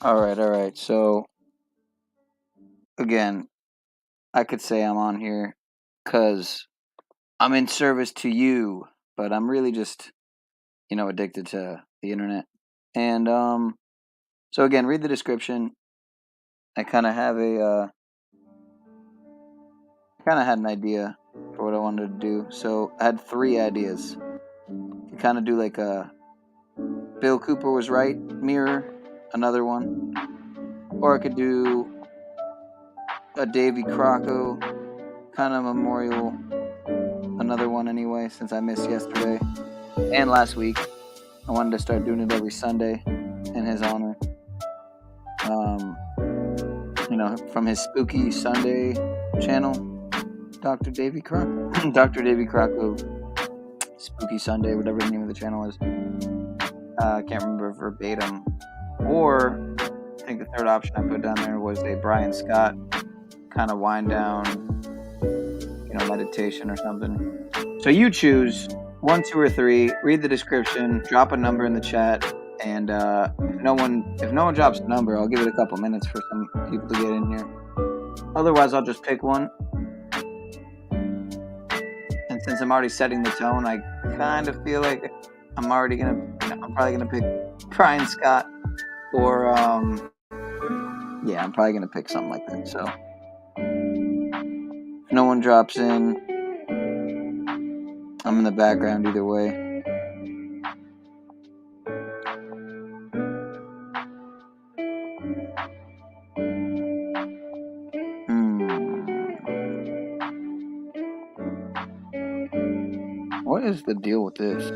All right. So, again, I could say I'm on here because I'm in service to you, but I'm really just, addicted to the internet. And, so again, read the description. I kind of have kind of had an idea for what I wanted to do. So I had 3 ideas. You kind of do like a Bill Cooper was right mirror, another one. Or I could do a Davy Crocco kind of memorial, another one anyway, since I missed yesterday and last week. I wanted to start doing it every Sunday in his honor. From his Spooky Sunday channel, Dr. Davy Crocco. Dr. Davy Crocco, Spooky Sunday, whatever the name of the channel is. I can't remember verbatim. Or, I think the third option I put down there was a Brian Scott kind of wind down, meditation or something. So you choose 1, 2, or 3. Read the description. Drop a number in the chat. And if no one drops a number, I'll give it a couple minutes for some people to get in here. Otherwise, I'll just pick one. And since I'm already setting the tone, I kind of feel like I'm probably gonna pick Brian Scott, or I'm probably gonna pick something like that. So if no one drops in, I'm in the background either way. What is the deal with this?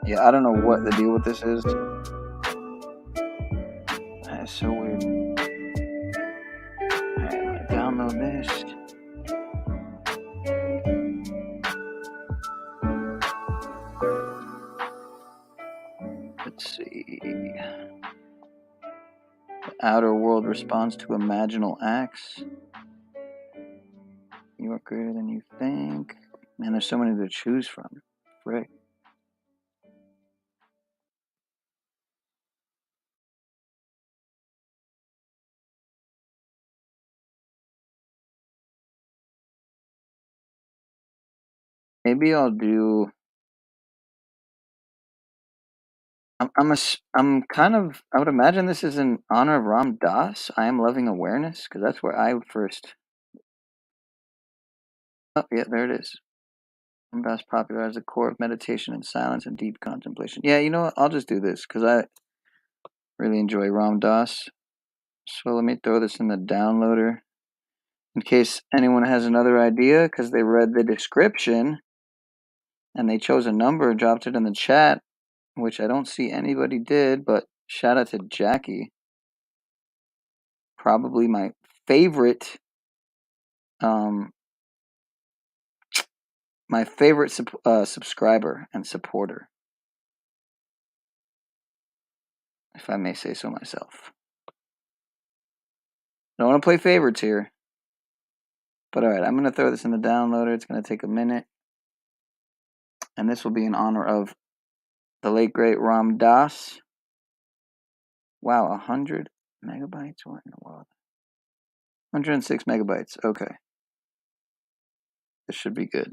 Yeah, I don't know what the deal with this is. That is so weird. Alright, I'm gonna download this. Let's see. The outer world responds to imaginal acts. You are greater than you think. Man, there's so many to choose from. Frick. Maybe I'll do. I would imagine this is in honor of Ram Dass. I am loving awareness, because that's where I first. Oh, yeah, there it is. Ram Dass popularized the core of meditation and silence and deep contemplation. Yeah, you know what? I'll just do this, because I really enjoy Ram Dass. So let me throw this in the downloader, in case anyone has another idea, because they read the description. And they chose a number, dropped it in the chat, which I don't see anybody did, but shout out to Jackie. Probably my favorite, subscriber and supporter, if I may say so myself. I don't want to play favorites here. But alright, I'm going to throw this in the downloader. It's going to take a minute. And this will be in honor of the late, great Ram Dass. Wow, 100 megabytes? What in the world? 106 megabytes. Okay. This should be good.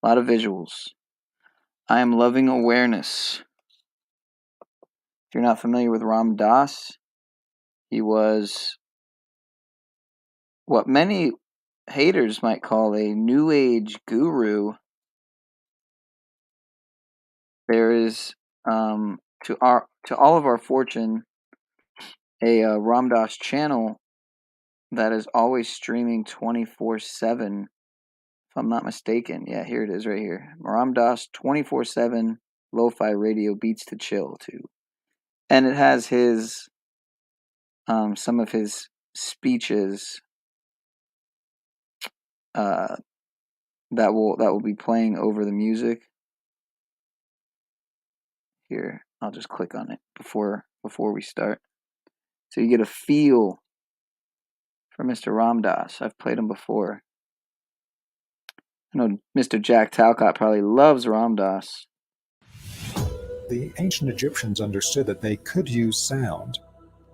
A lot of visuals. I am loving awareness. If you're not familiar with Ram Dass, he was what many haters might call a new age guru. There is, to all of our fortune, a Ram Dass channel that is always streaming 24/7. If I'm not mistaken. Yeah, here it is right here. Ram Dass 24/7 lo-fi radio beats to chill too. And it has his some of his speeches that will be playing over the music. Here, I'll just click on it before we start. So you get a feel for Mr. Ram Dass. I've played him before. I know Mr. Jack Talcott probably loves Ram Dass. The ancient Egyptians understood that they could use sound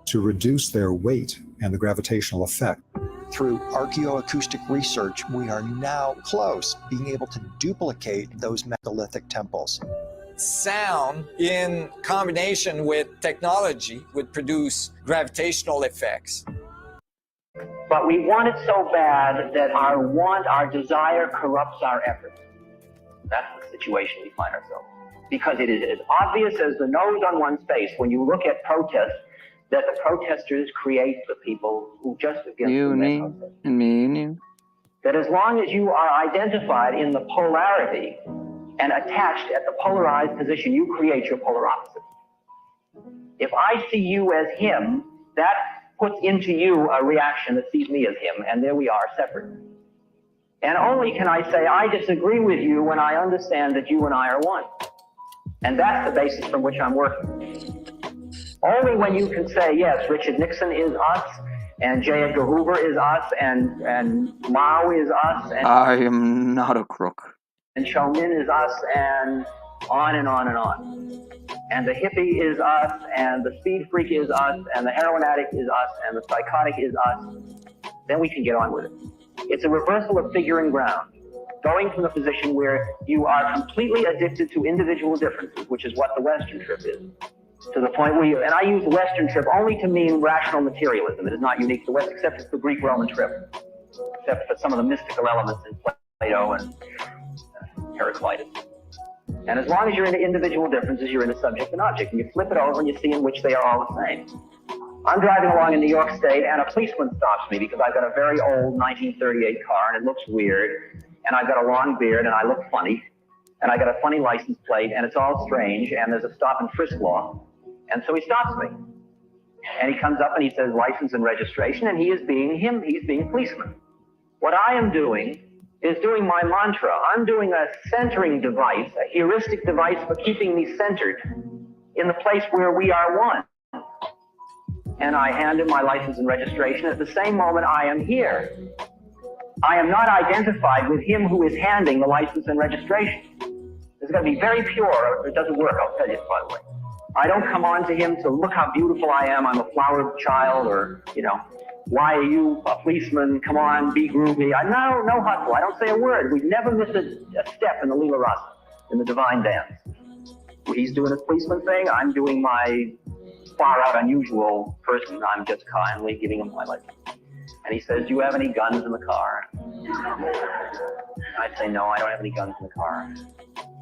to reduce their weight and the gravitational effect. Through archaeoacoustic research, we are now close being able to duplicate those megalithic temples. Sound in combination with technology would produce gravitational effects. But we want it so bad that our desire corrupts our effort. That's the situation we find ourselves. Because it is as obvious as the nose on one's face when you look at protests that the protesters create the people who just against me. That as long as you are identified in the polarity and attached at the polarized position, you create your polar opposite. If I see you as him, that puts into you a reaction that sees me as him, and there we are, separate. And only can I say I disagree with you when I understand that you and I are one. And that's the basis from which I'm working. Only when you can say, yes, Richard Nixon is us, and J. Edgar Hoover is us, and Mao is us, and I am not a crook. And Chauvin is us, and on and on and on. And the hippie is us, and the speed freak is us, and the heroin addict is us, and the psychotic is us. Then we can get on with it. It's a reversal of figuring ground, going from the position where you are completely addicted to individual differences, which is what the Western trip is, to the point where and I use the Western trip only to mean rational materialism. It is not unique to the West, except it's the Greek-Roman trip, except for some of the mystical elements in Plato and Heraclitus. And as long as you're into individual differences, you're into subject and object, and you flip it over and you see in which they are all the same. I'm driving along in New York State, and a policeman stops me because I've got a very old 1938 car, and it looks weird, and I've got a long beard, and I look funny, and I got a funny license plate, and it's all strange, and there's a stop and frisk law. And so he stops me. And he comes up and he says license and registration, and he is being him, he's being policeman. What I am doing is doing my mantra. I'm doing a centering device, a heuristic device for keeping me centered in the place where we are one. And I hand him my license and registration. At the same moment, I am here. I am not identified with him who is handing the license and registration. It's got to be very pure, or it doesn't work, I'll tell you, by the way. I don't come on to him to look how beautiful I am, I'm a flowered child, or, why are you a policeman? Come on, be groovy. No hustle. I don't say a word. We never miss a step in the Lila Rasa, in the divine dance. He's doing his policeman thing. I'm doing my far out unusual person. I'm just kindly giving him my license. And he says, do you have any guns in the car? I'd say, no, I don't have any guns in the car.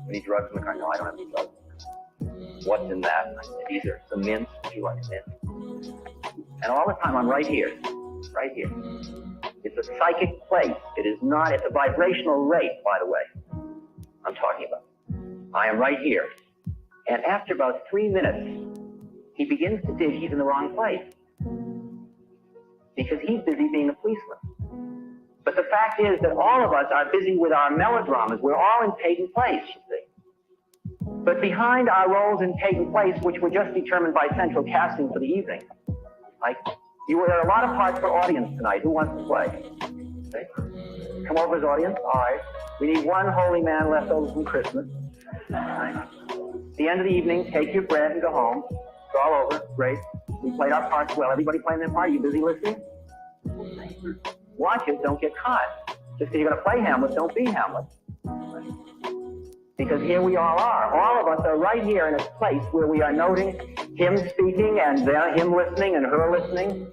Any drugs in the car? No, I don't have any drugs. What's in that? I said, these are some mints. Would you like mint? And all the time, I'm right here. Right here. It's a psychic place. It is not, it's a vibrational rate, by the way. I'm talking about. I am right here. And after about 3 minutes, he begins to dig he's in the wrong place. Because he's busy being a policeman. But the fact is that all of us are busy with our melodramas. We're all in Peyton Place, you see. But behind our roles in Peyton Place, which were just determined by central casting for the evening, like, there are a lot of parts for audience tonight. Who wants to play? Okay. Come over as audience. All right. We need one holy man left over from Christmas. Right. At the end of the evening, take your bread and go home. It's all over. Great. We played our parts well. Everybody playing their part? You busy listening? Watch it. Don't get caught. Just because you're going to play Hamlet, don't be Hamlet. Because here we all are. All of us are right here in a place where we are noting him speaking and him listening and her listening.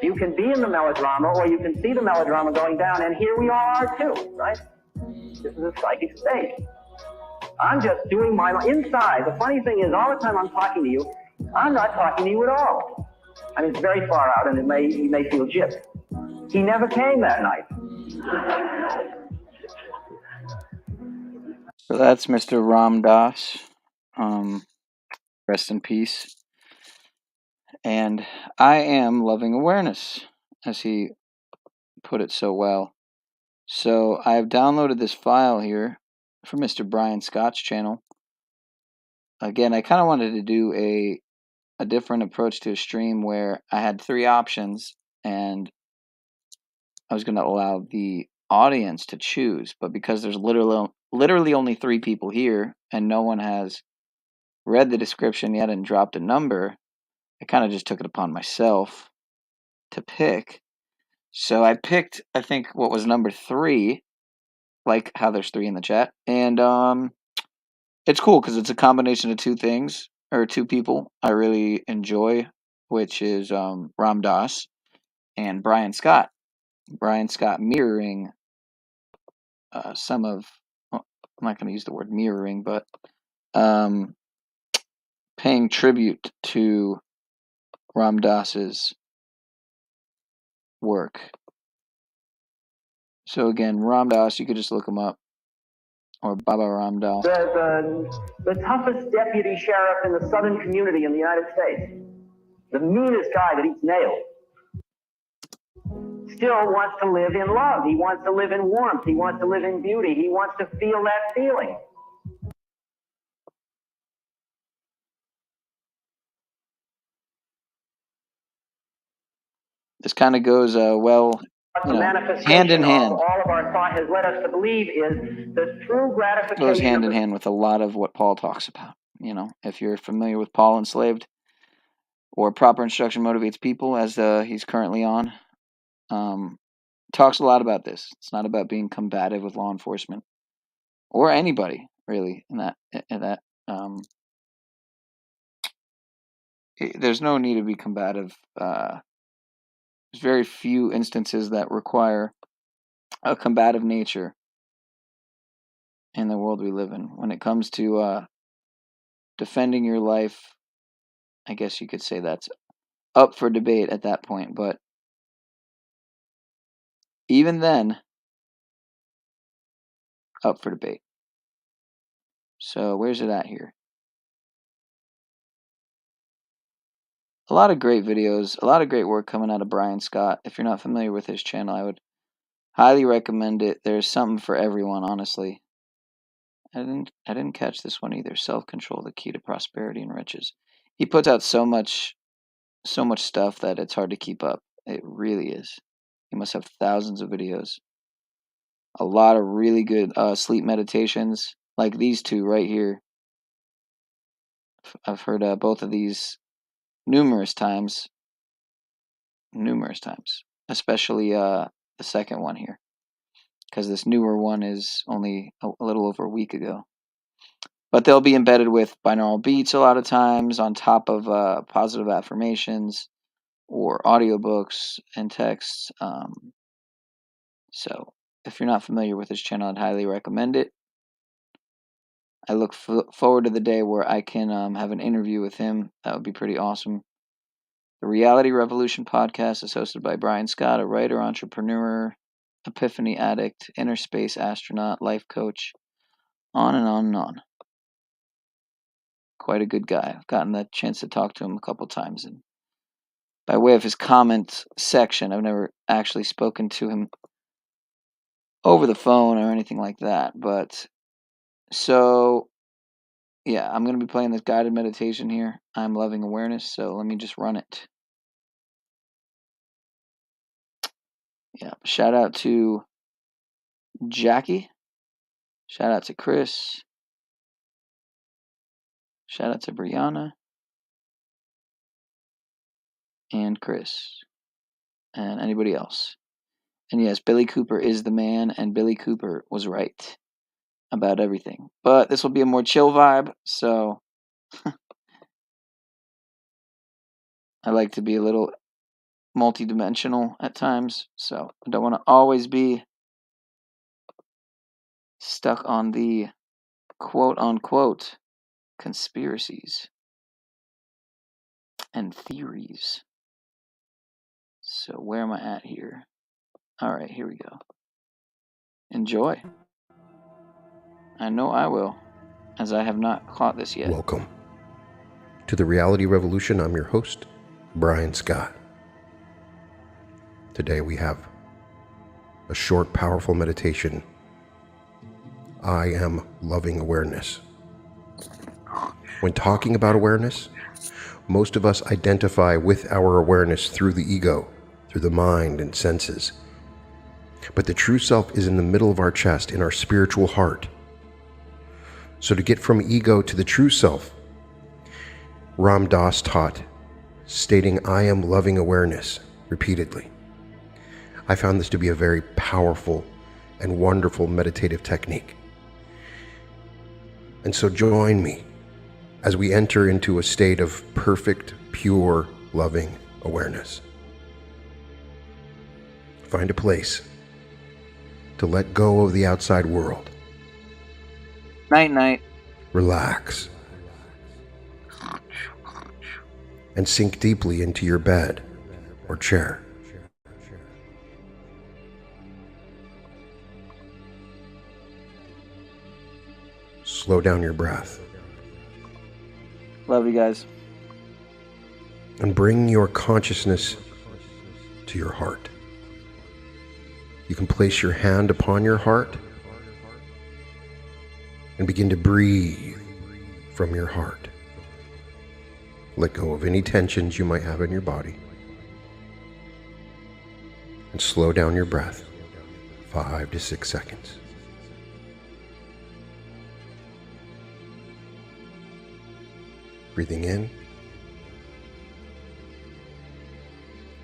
You can be in the melodrama or you can see the melodrama going down, and here we all are too, right? This is a psychic state. I'm just doing my inside. The funny thing is, all the time I'm talking to you, I'm not talking to you at all. I mean, it's very far out, and you may feel gypped. He never came that night. So that's Mr. Ram Dass. Rest in peace. And I am loving awareness, as he put it so well. So I've downloaded this file here from Mr. Brian Scott's channel. Again, I kind of wanted to do a different approach to a stream where I had 3 options and I was going to allow the audience to choose. But because there's literally only 3 people here and no one has read the description yet and dropped a number, I kind of just took it upon myself to pick. So I picked, I think, what was number 3, like how there's 3 in the chat. And it's cool because it's a combination of 2 things, or 2 people I really enjoy, which is Ram Dass and Brian Scott. Brian Scott mirroring some of, well, I'm not going to use the word mirroring, but paying tribute to Ram Dass's work. So again, Ram Dass, you could just look him up, or Baba Ram Dass. The toughest deputy sheriff in the southern community in the United States, the meanest guy that eats nails, still wants to live in love. He wants to live in warmth. He wants to live in beauty. He wants to feel that feeling. This kind of goes hand in hand. All of our thought has led us to believe is the true gratification. Goes hand in hand with a lot of what Paul talks about. You know, if you're familiar with Paul Enslaved or Proper Instruction Motivates People, as he's currently on, talks a lot about this. It's not about being combative with law enforcement or anybody really. There's no need to be combative. There's very few instances that require a combative nature in the world we live in. When it comes to defending your life, I guess you could say that's up for debate at that point. But even then, up for debate. So where's it at here? A lot of great videos, a lot of great work coming out of Brian Scott. If you're not familiar with his channel, I would highly recommend it. There's something for everyone, honestly. I didn't catch this one either. Self-control, the key to prosperity and riches. He puts out so much stuff that it's hard to keep up. It really is. He must have thousands of videos. A lot of really good sleep meditations, like these 2 right here. I've heard both of these numerous times, especially the second one here, because this newer one is only a little over a week ago. But they'll be embedded with binaural beats a lot of times on top of positive affirmations or audiobooks and texts. So if you're not familiar with his channel, I'd highly recommend it. I look forward to the day where I can have an interview with him. That would be pretty awesome. The Reality Revolution podcast is hosted by Brian Scott, a writer, entrepreneur, epiphany addict, inner space astronaut, life coach, On and on and on. Quite a good guy. I've gotten the chance to talk to him a couple times, and by way of his comment section, I've never actually spoken to him over the phone or anything like that. But so, yeah, I'm going to be playing this guided meditation here. I'm loving awareness, so let me just run it. Yeah, shout out to Jackie. Shout out to Chris. Shout out to Brianna. And Chris. And anybody else. And yes, Billy Cooper is the man, and Billy Cooper was right about everything. But this will be a more chill vibe, so I like to be a little multi-dimensional at times, so I don't want to always be stuck on the quote-unquote conspiracies and theories. So where am I at here? All right, here we go. Enjoy. I know I will, as I have not caught this yet. Welcome to the Reality Revolution. I'm your host, Brian Scott. Today we have a short, powerful meditation. I am loving awareness. When talking about awareness, most of us identify with our awareness through the ego, through the mind and senses. But the true self is in the middle of our chest, in our spiritual heart. So to get from ego to the true self, Ram Dass taught, stating, I am loving awareness, repeatedly. I found this to be a very powerful and wonderful meditative technique. And so join me as we enter into a state of perfect, pure, loving awareness. Find a place to let go of the outside world. Night-night. Relax. And sink deeply into your bed or chair. Slow down your breath. Love you guys. And bring your consciousness to your heart. You can place your hand upon your heart and begin to breathe from your heart. Let go of any tensions you might have in your body. And slow down your breath 5 to 6 seconds. Breathing in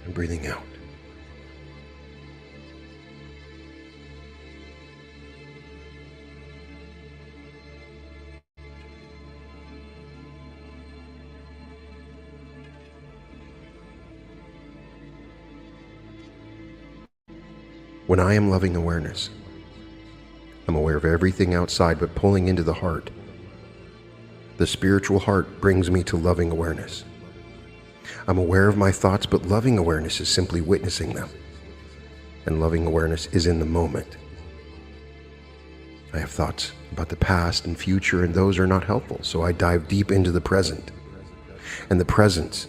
and breathing out. When I am loving awareness, I'm aware of everything outside but pulling into the heart. The spiritual heart brings me to loving awareness. I'm aware of my thoughts, but loving awareness is simply witnessing them. And loving awareness is in the moment. I have thoughts about the past and future, and those are not helpful, so I dive deep into the present. And the presence,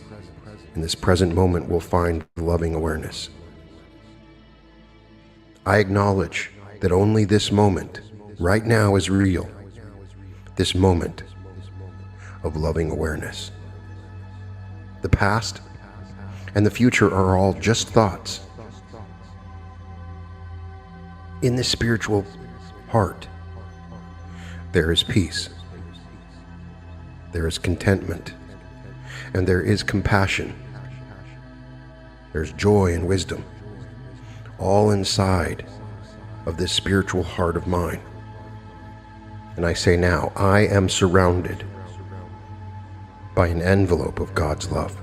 in this present moment, will find loving awareness. I acknowledge that only this moment, right now, is real. This moment of loving awareness. The past and the future are all just thoughts. In the spiritual heart, there is peace, there is contentment, and there is compassion. There's joy and wisdom, all inside of this spiritual heart of mine. And I say now, I am surrounded by an envelope of God's love.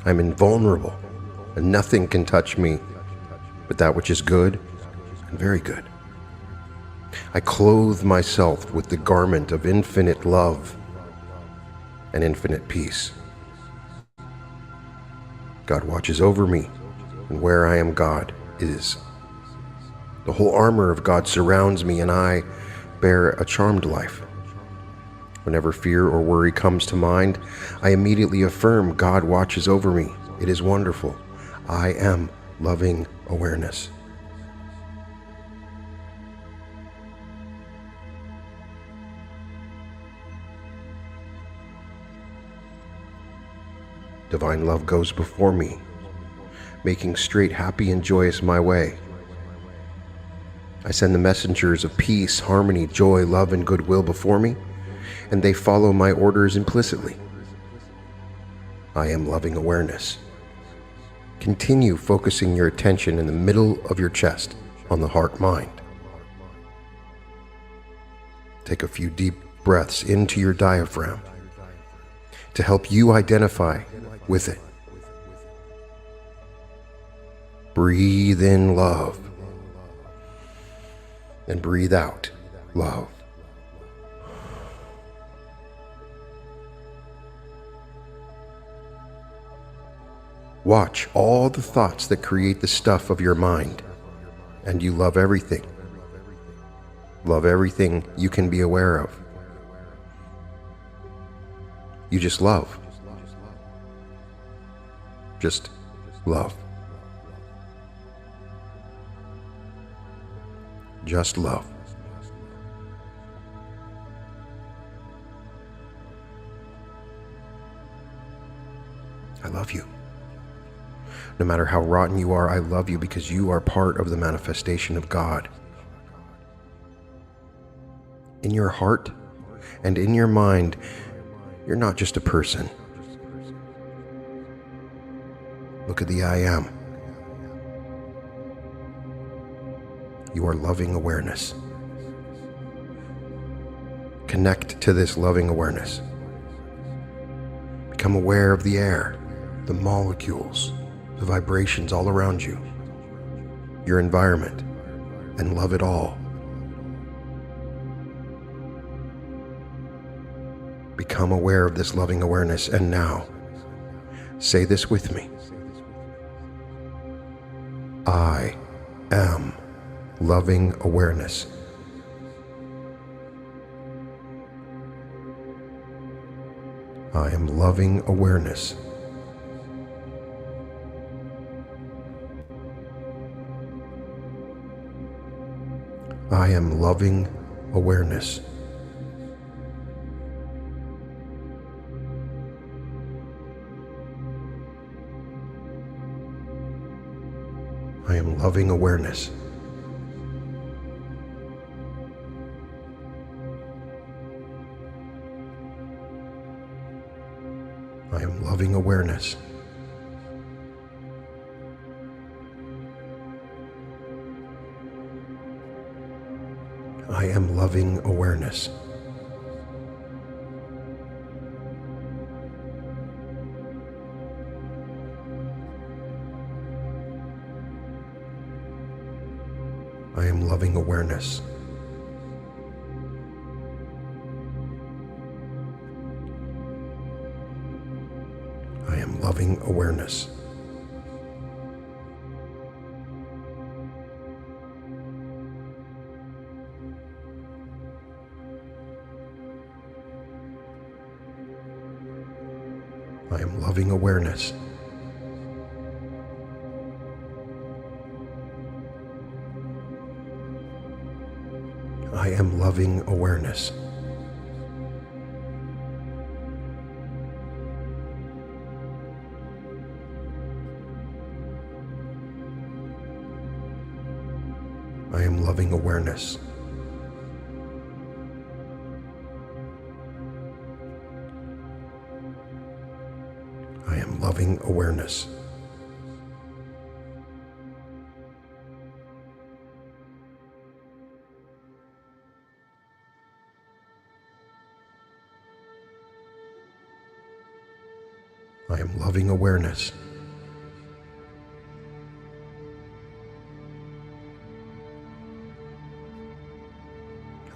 I'm invulnerable, and nothing can touch me but that which is good and very good. I clothe myself with the garment of infinite love and infinite peace. God watches over me, and where I am, God is. The whole armor of God surrounds me, and I bear a charmed life. Whenever fear or worry comes to mind, I immediately affirm God watches over me. It is wonderful. I am loving awareness. Divine love goes before me, making straight, happy, and joyous my way. I send the messengers of peace, harmony, joy, love, and goodwill before me, and they follow my orders implicitly. I am loving awareness. Continue focusing your attention in the middle of your chest on the heart-mind. Take a few deep breaths into your diaphragm to help you identify with it. Breathe in love and breathe out love. Watch all the thoughts that create the stuff of your mind, and you love everything. Love everything you can be aware of. You just love. Just love. Just love. I love you. No matter how rotten you are, I love you because you are part of the manifestation of God. In your heart and in your mind, you're not just a person. Look at the I am. You are loving awareness. Connect to this loving awareness. Become aware of the air, the molecules, the vibrations all around you, your environment, and love it all. Become aware of this loving awareness, and now, say this with me. I am loving awareness. I am loving awareness. I am loving awareness. I am loving awareness. I am loving awareness. I am loving awareness. I am loving awareness. I am loving awareness. I am loving awareness. I am loving awareness. I am loving awareness. I am loving awareness. I am loving awareness.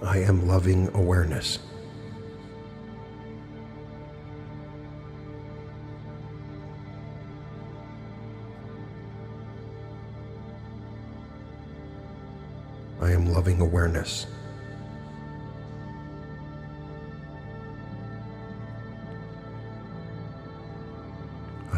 I am loving awareness. I am loving awareness.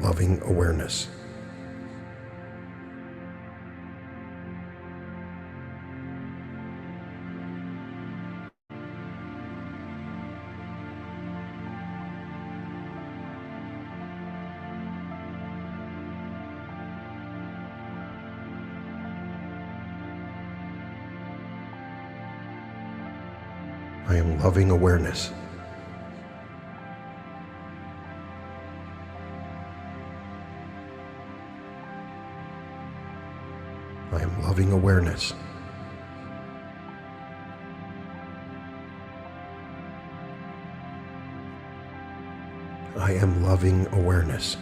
am loving awareness. I am loving awareness. I am loving awareness. I am loving awareness.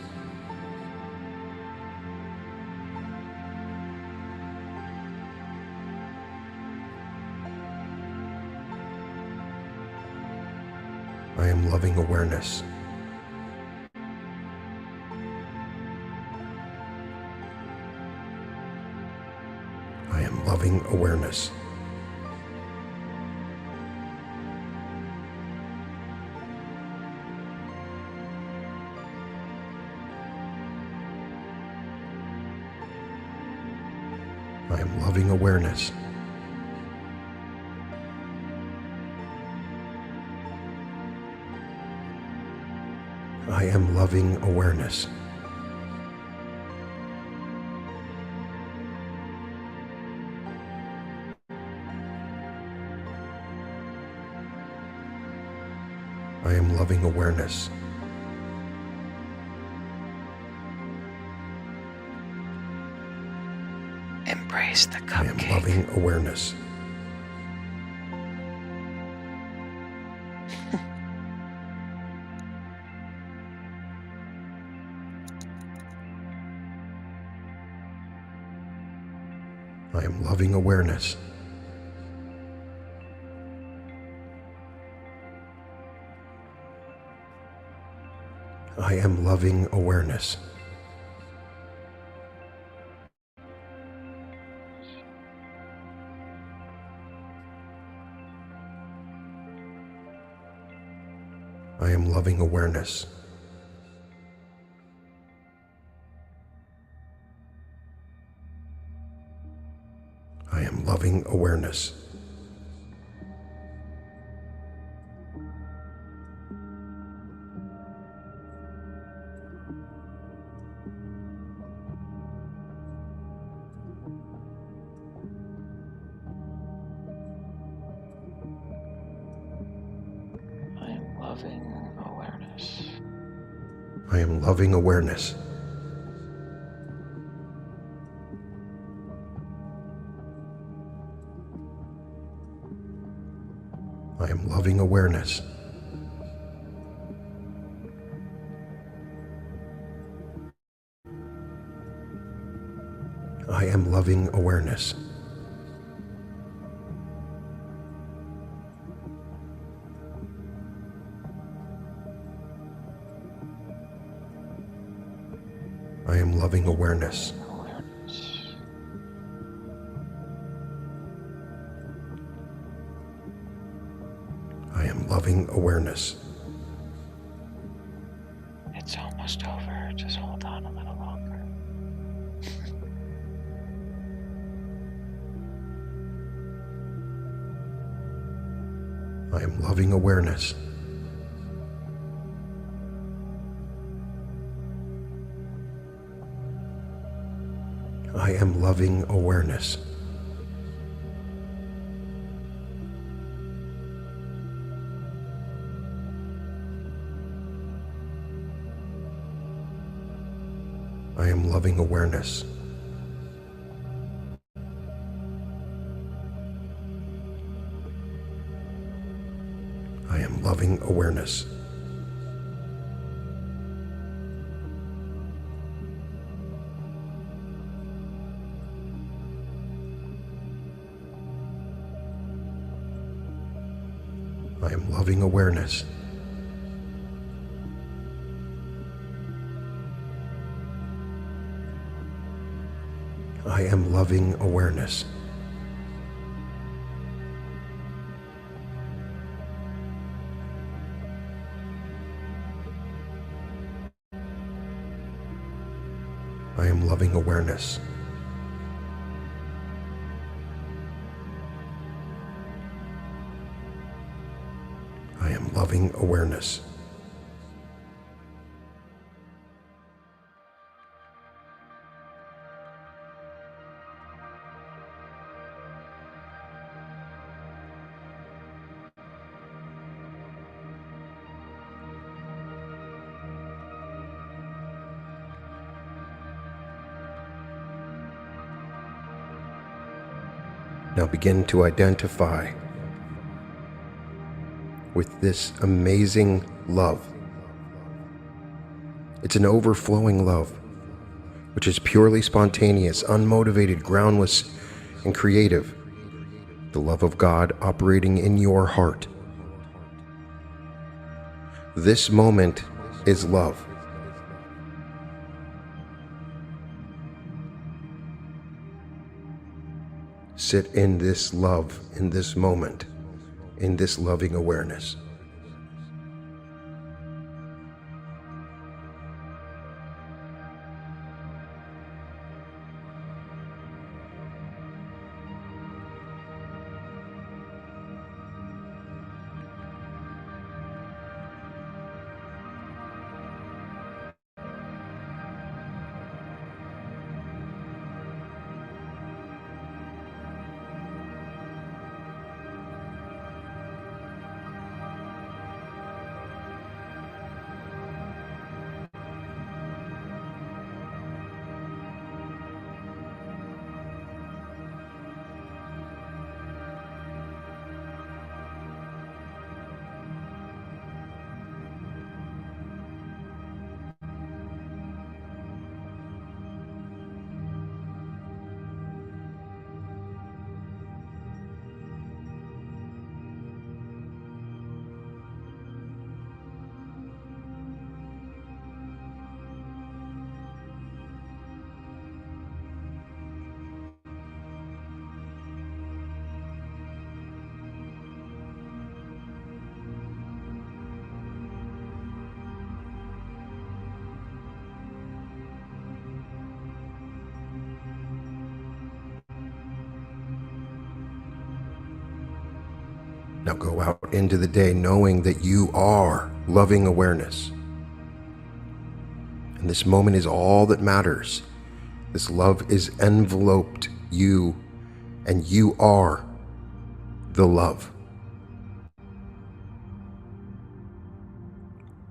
I am loving awareness. I am loving awareness. I am loving awareness. I am loving awareness. I am loving awareness. Embrace the I am cupcake. loving awareness. I am loving awareness. I am loving awareness. I am loving awareness. I am loving awareness. I am loving awareness. I am loving awareness. I am loving awareness. I am loving awareness. I am loving awareness. I am loving awareness. It's almost over. Just hold on a little longer. I am loving awareness. I am loving awareness. I am loving awareness. I am loving awareness. I am loving awareness. I am loving awareness. I am loving awareness. I am loving awareness. Now begin to identify with this amazing love. It's an overflowing love, which is purely spontaneous, unmotivated, groundless, and creative. The love of God operating in your heart. This moment is love. Sit in this love, in this moment, in this loving awareness. Now go out into the day knowing that you are loving awareness. And this moment is all that matters. This love is enveloped you, and you are the love.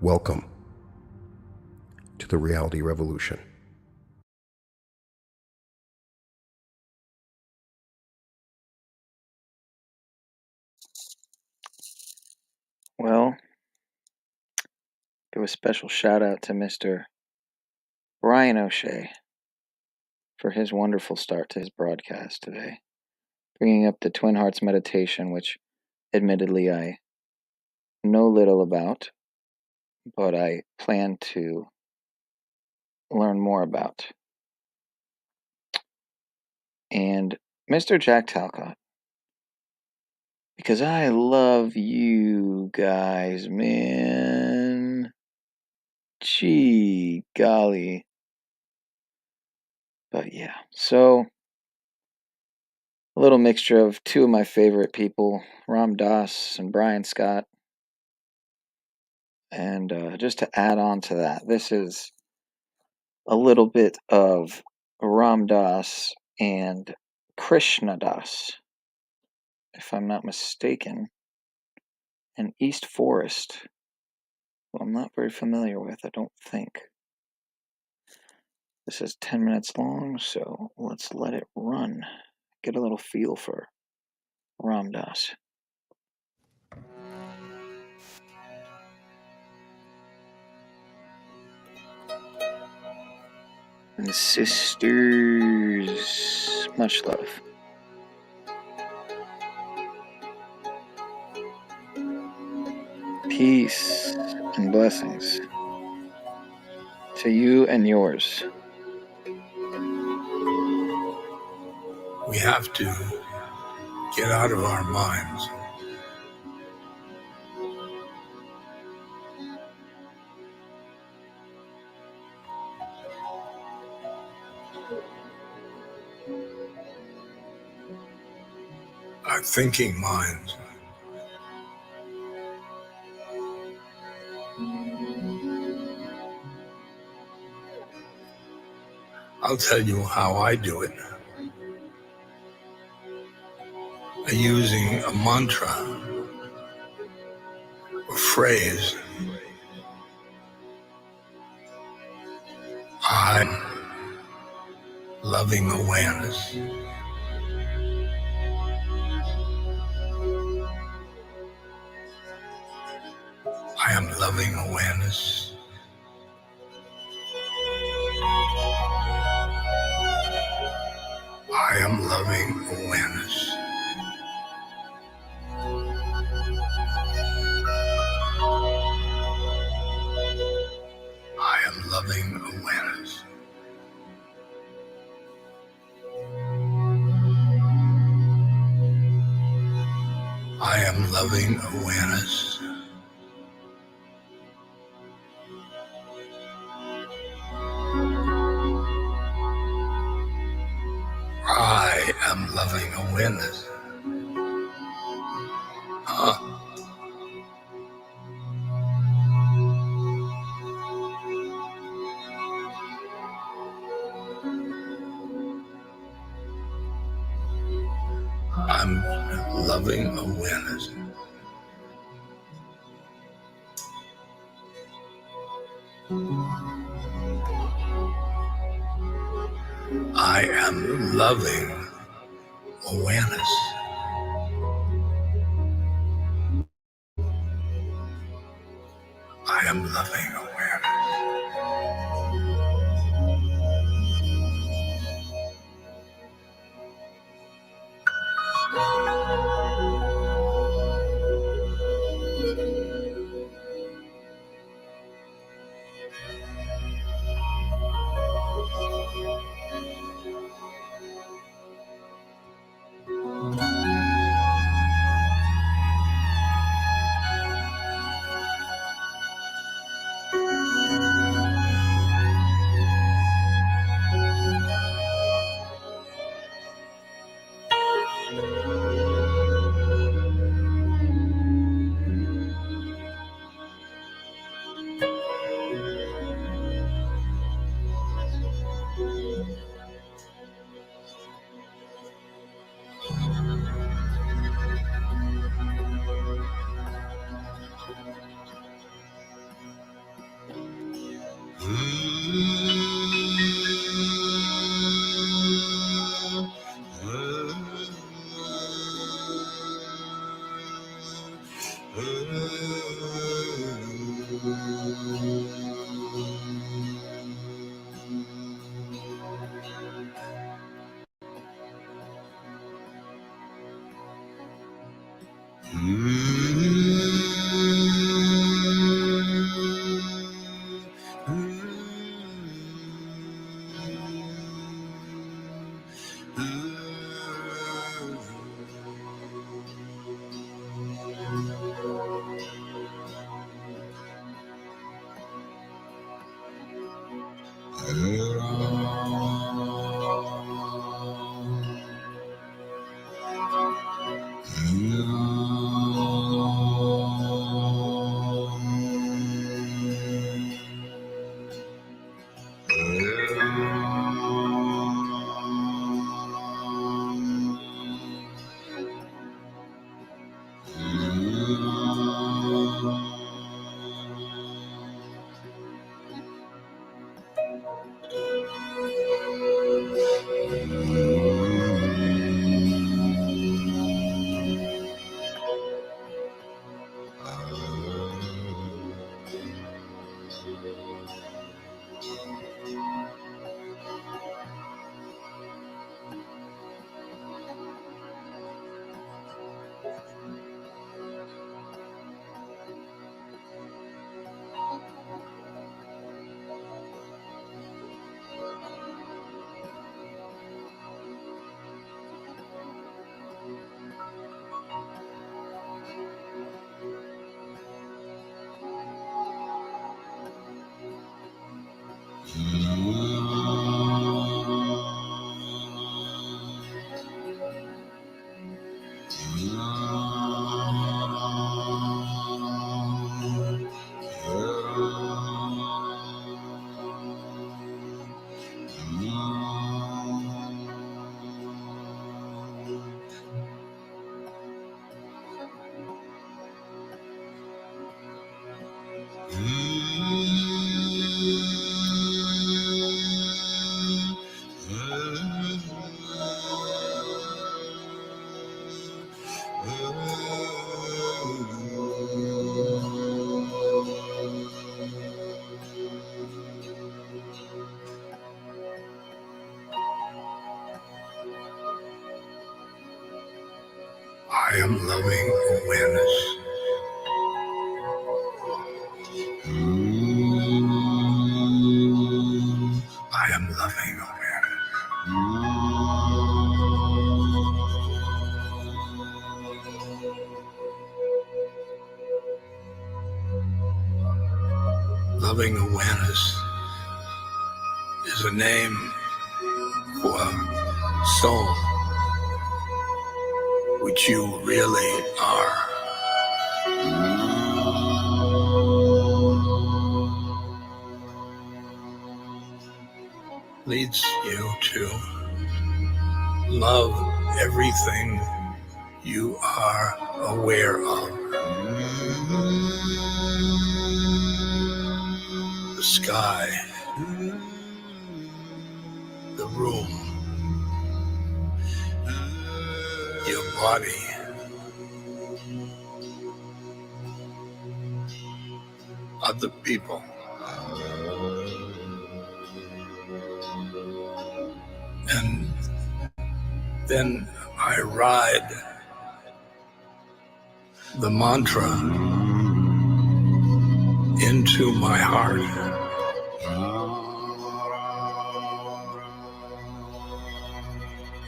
Welcome to the Reality Revolution. Well, give a special shout out to Mr. Brian O'Shea for his wonderful start to his broadcast today, bringing up the Twin Hearts meditation, which admittedly I know little about, but I plan to learn more about. And Mr. Jack Talcott, because I love you guys, man. Gee golly. But yeah, so a little mixture of two of my favorite people, Ram Dass and Brian Scott. And just to add on to that, this is a little bit of Ram Dass and Krishna Das, if I'm not mistaken, and East Forest, who I'm not very familiar with, I don't think. This is 10 minutes long, so let's let it run. Get a little feel for Ram Dass. And sisters, much love. Peace and blessings to you and yours. We have to get out of our minds. our thinking minds. I'll tell you how I do it. Using a mantra or phrase. I'm loving awareness. I am loving awareness. I am loving awareness. I am loving awareness. I am loving awareness. I am loving awareness. I'm loving awareness. I am loving awareness. I am loving awareness. I am loving awareness. I am loving awareness. Loving awareness is a name for a soul, which you really are. Leads you to love everything you are aware of. The sky, the room, your body, other people. And then I ride the mantra into my heart.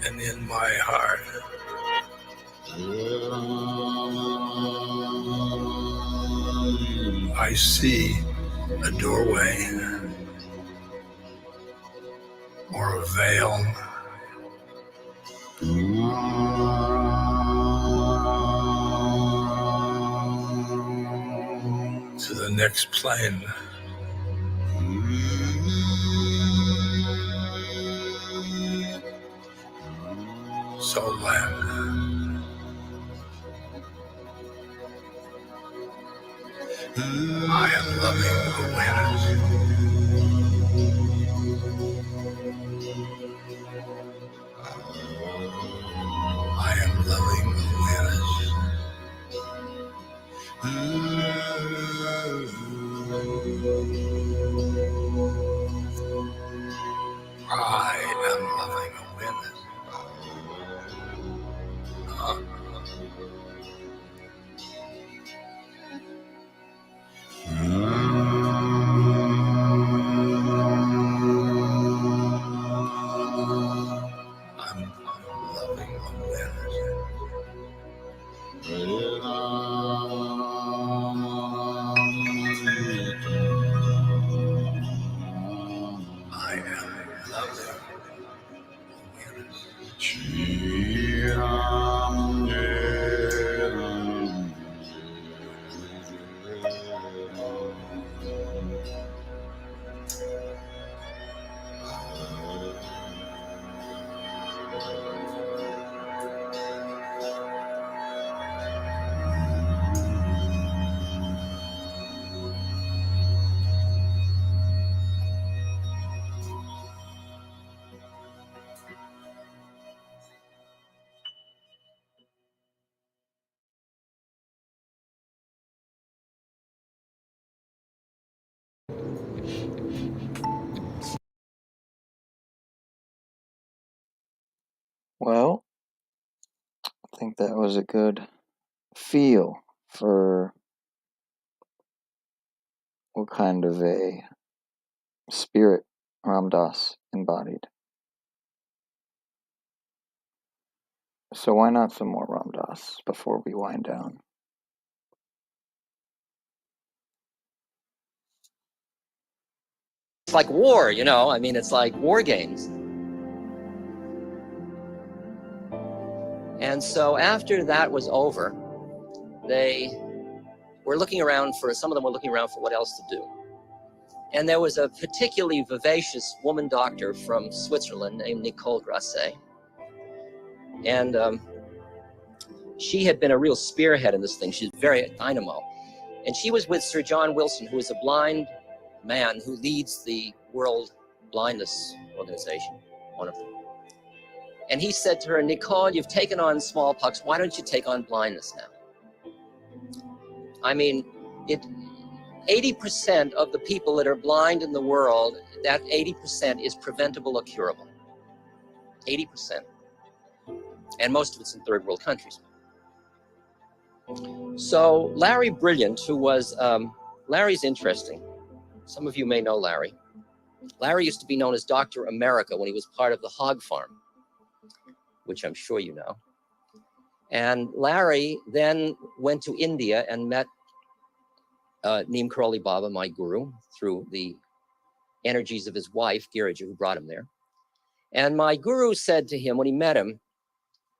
And in my heart, I see a doorway or a veil to the next plane. Soul land. I am loving awareness. I am loving awareness. I am loving awareness. I'm loving awareness. I am loving Well, I think that was a good feel for what kind of a spirit Ram Dass embodied. So why not some more Ram Dass before we wind down? It's like war, you know, I mean, it's like war games. And so after that was over, they were looking around for, some of them were looking around for what else to do. And there was a particularly vivacious woman doctor from Switzerland named Nicole Grasset. And she had been a real spearhead in this thing. She's very dynamo. And she was with Sir John Wilson, who is a blind man who leads the World Blindness Organization, one of them. And he said to her, Nicole, you've taken on smallpox. Why don't you take on blindness now? I mean, 80% of the people that are blind in the world, that 80% is preventable or curable. 80%. And most of it's in third world countries. So Larry Brilliant, who was, Larry's interesting. Some of you may know Larry. Larry used to be known as Dr. America when he was part of the Hog Farm, which I'm sure you know. And Larry then went to India and met Neem Karoli Baba, my guru, through the energies of his wife, Girija, who brought him there. And my guru said to him when he met him,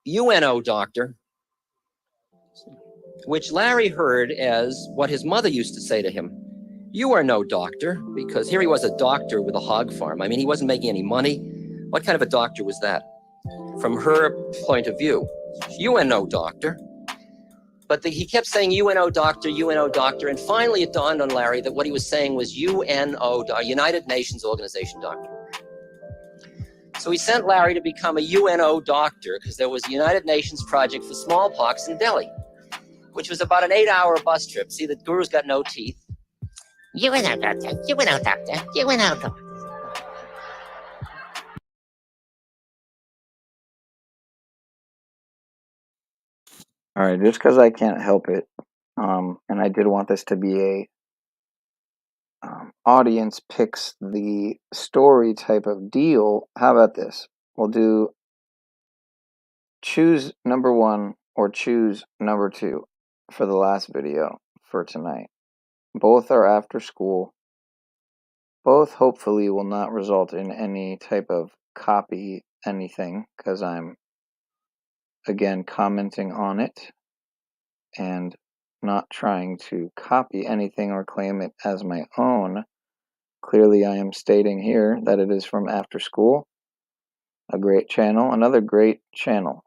"UNO, doctor," which Larry heard as what his mother used to say to him, "You are no doctor," because here he was, a doctor with a hog farm. I mean, he wasn't making any money. What kind of a doctor was that? From her point of view, UNO, doctor. But he kept saying UNO, doctor, and finally it dawned on Larry that what he was saying was UNO, United Nations Organization, doctor. So he sent Larry to become a UNO doctor because there was a United Nations project for smallpox in Delhi, which was about an 8-hour bus trip. See, the guru's got no teeth. UNO, doctor, UNO, doctor, UNO, doctor. All right, just because I can't help it, and I did want this to be a audience picks the story type of deal. How about this? We'll do choose number 1 or choose number 2 for the last video for tonight. Both are after school. Both hopefully will not result in any type of copy anything because I'm again commenting on it and not trying to copy anything or claim it as my own. Clearly I am stating here that it is from After School, a great channel, another great channel.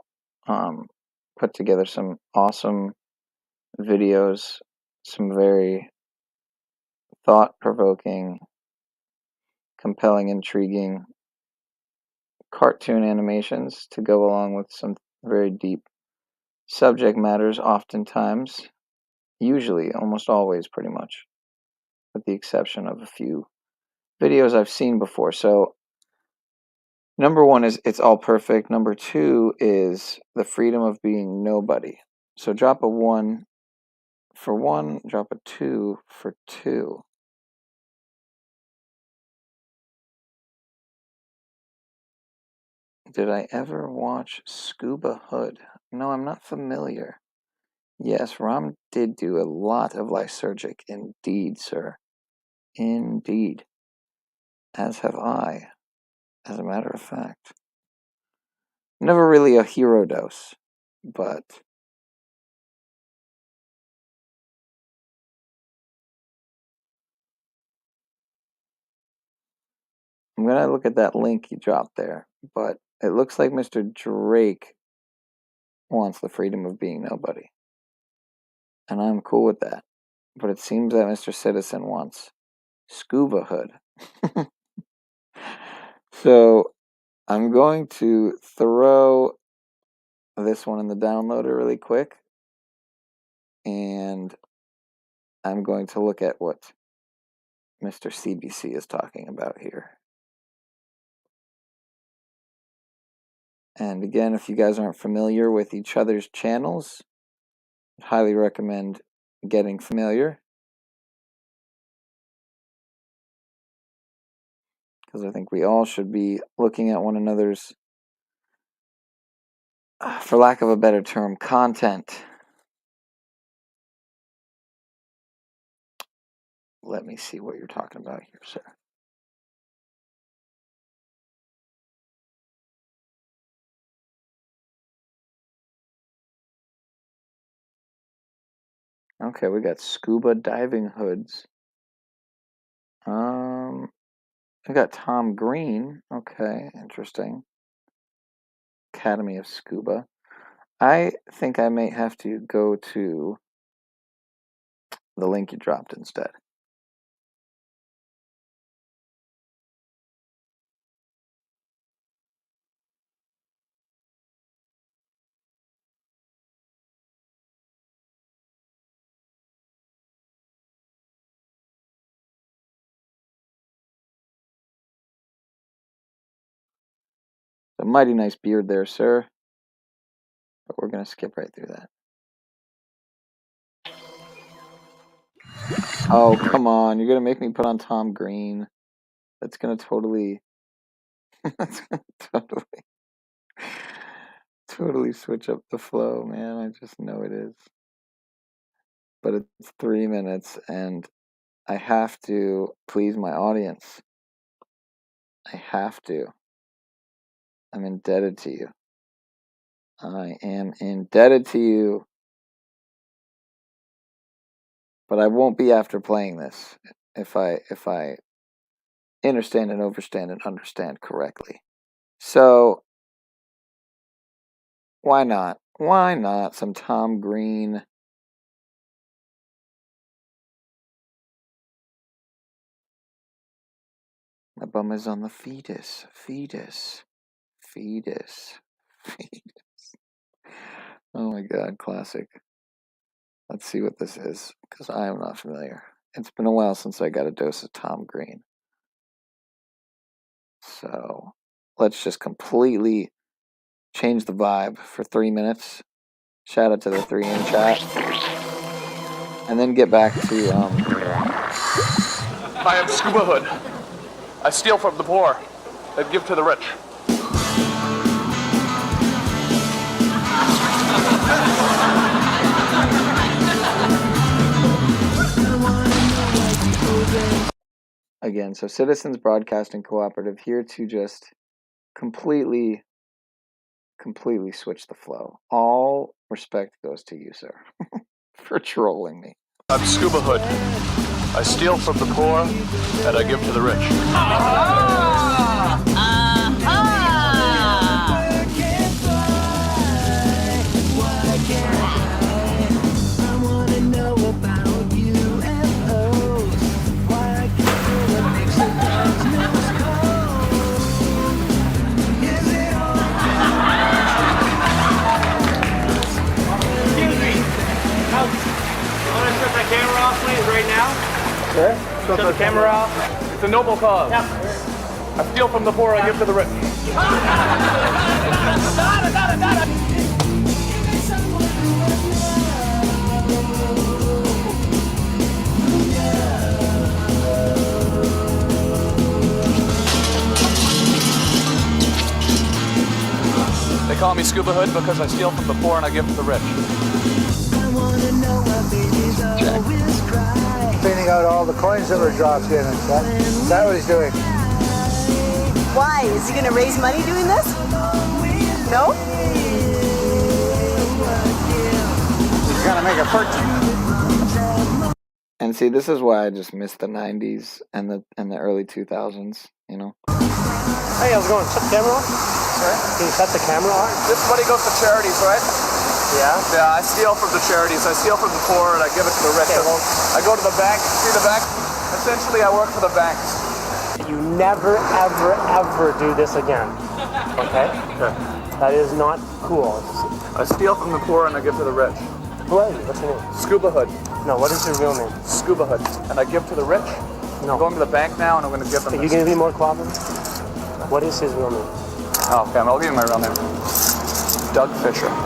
Put together some awesome videos, some very thought-provoking, compelling, intriguing cartoon animations to go along with some very deep subject matters oftentimes, usually, almost always pretty much, with the exception of a few videos I've seen before. So number 1 is It's All Perfect. Number 2 is The Freedom of Being Nobody. So drop a 1 for 1, drop a 2 for 2. Did I ever watch Scuba Hood? No, I'm not familiar. Yes, Ram did do a lot of lysergic, indeed, sir. Indeed. As have I, as a matter of fact. Never really a hero dose, but I'm going to look at that link you dropped there. But it looks like Mr. Drake wants the freedom of being nobody. And I'm cool with that. But it seems that Mr. Citizen wants Scuba Hood. So I'm going to throw this one in the downloader really quick. And I'm going to look at what Mr. CBC is talking about here. And again, if you guys aren't familiar with each other's channels, I'd highly recommend getting familiar. Because I think we all should be looking at one another's, for lack of a better term, content. Let me see what you're talking about here, sir. Okay, we got scuba diving hoods. I got Tom Green. Okay, interesting. Academy of Scuba. I think I may have to go to the link you dropped instead. A mighty nice beard there, sir. But we're going to skip right through that. Oh, come on. You're going to make me put on Tom Green. That's going to totally... That's going to totally switch up the flow, man. I just know it is. But it's 3 minutes, and I have to please my audience. I have to. I'm indebted to you. I am indebted to you. But I won't be after playing this if I understand and overstand and understand correctly. So why not? Why not some Tom Green? My bum is on the fetus. Fetus. Fetus. Fetus. Oh my god, classic. Let's see what this is, because I am not familiar. It's been a while since I got a dose of Tom Green. So let's just completely change the vibe for 3 minutes. Shout out to the 3 in chat. And then get back to I am Scuba Hood. I steal from the poor and give to the rich. again, so Citizens Broadcasting Cooperative here to just completely switch the flow. All respect goes to you, sir, for trolling me. I'm Scuba Hood. I steal from the poor and I give to the rich. Camera off, please, right now. Sure. Shut the camera off. It's a noble cause. Yeah. I steal from the poor, I give to the rich. They call me Scuba Hood because I steal from the poor and I give to the rich. Cleaning out all the coins that were dropped in. Is that what he's doing? Why? Is he going to raise money doing this? No? He's going to make a fortune. And see, this is why I just miss the 90s and the early 2000s, you know? Hey, how's it going? Shut the camera off? Sorry? Can you shut the camera off? This money goes to charities, right? Yeah? Yeah, I steal from the charities. I steal from the poor and I give it to the rich. Okay, well, I go to the bank. See the bank? Essentially, I work for the banks. you never, ever, ever do this again. Okay? Okay. That is not cool. I steal from the poor and I give to the rich. Who are you? What's your name? Scuba Hood. No, what is your real name? Scuba Hood. And I give to the rich. No. I'm going to the bank now and I'm going to give them Are you going to be more cooperative? What is his real name? Oh, okay, I'll give you my real name. Doug Fisher. Doug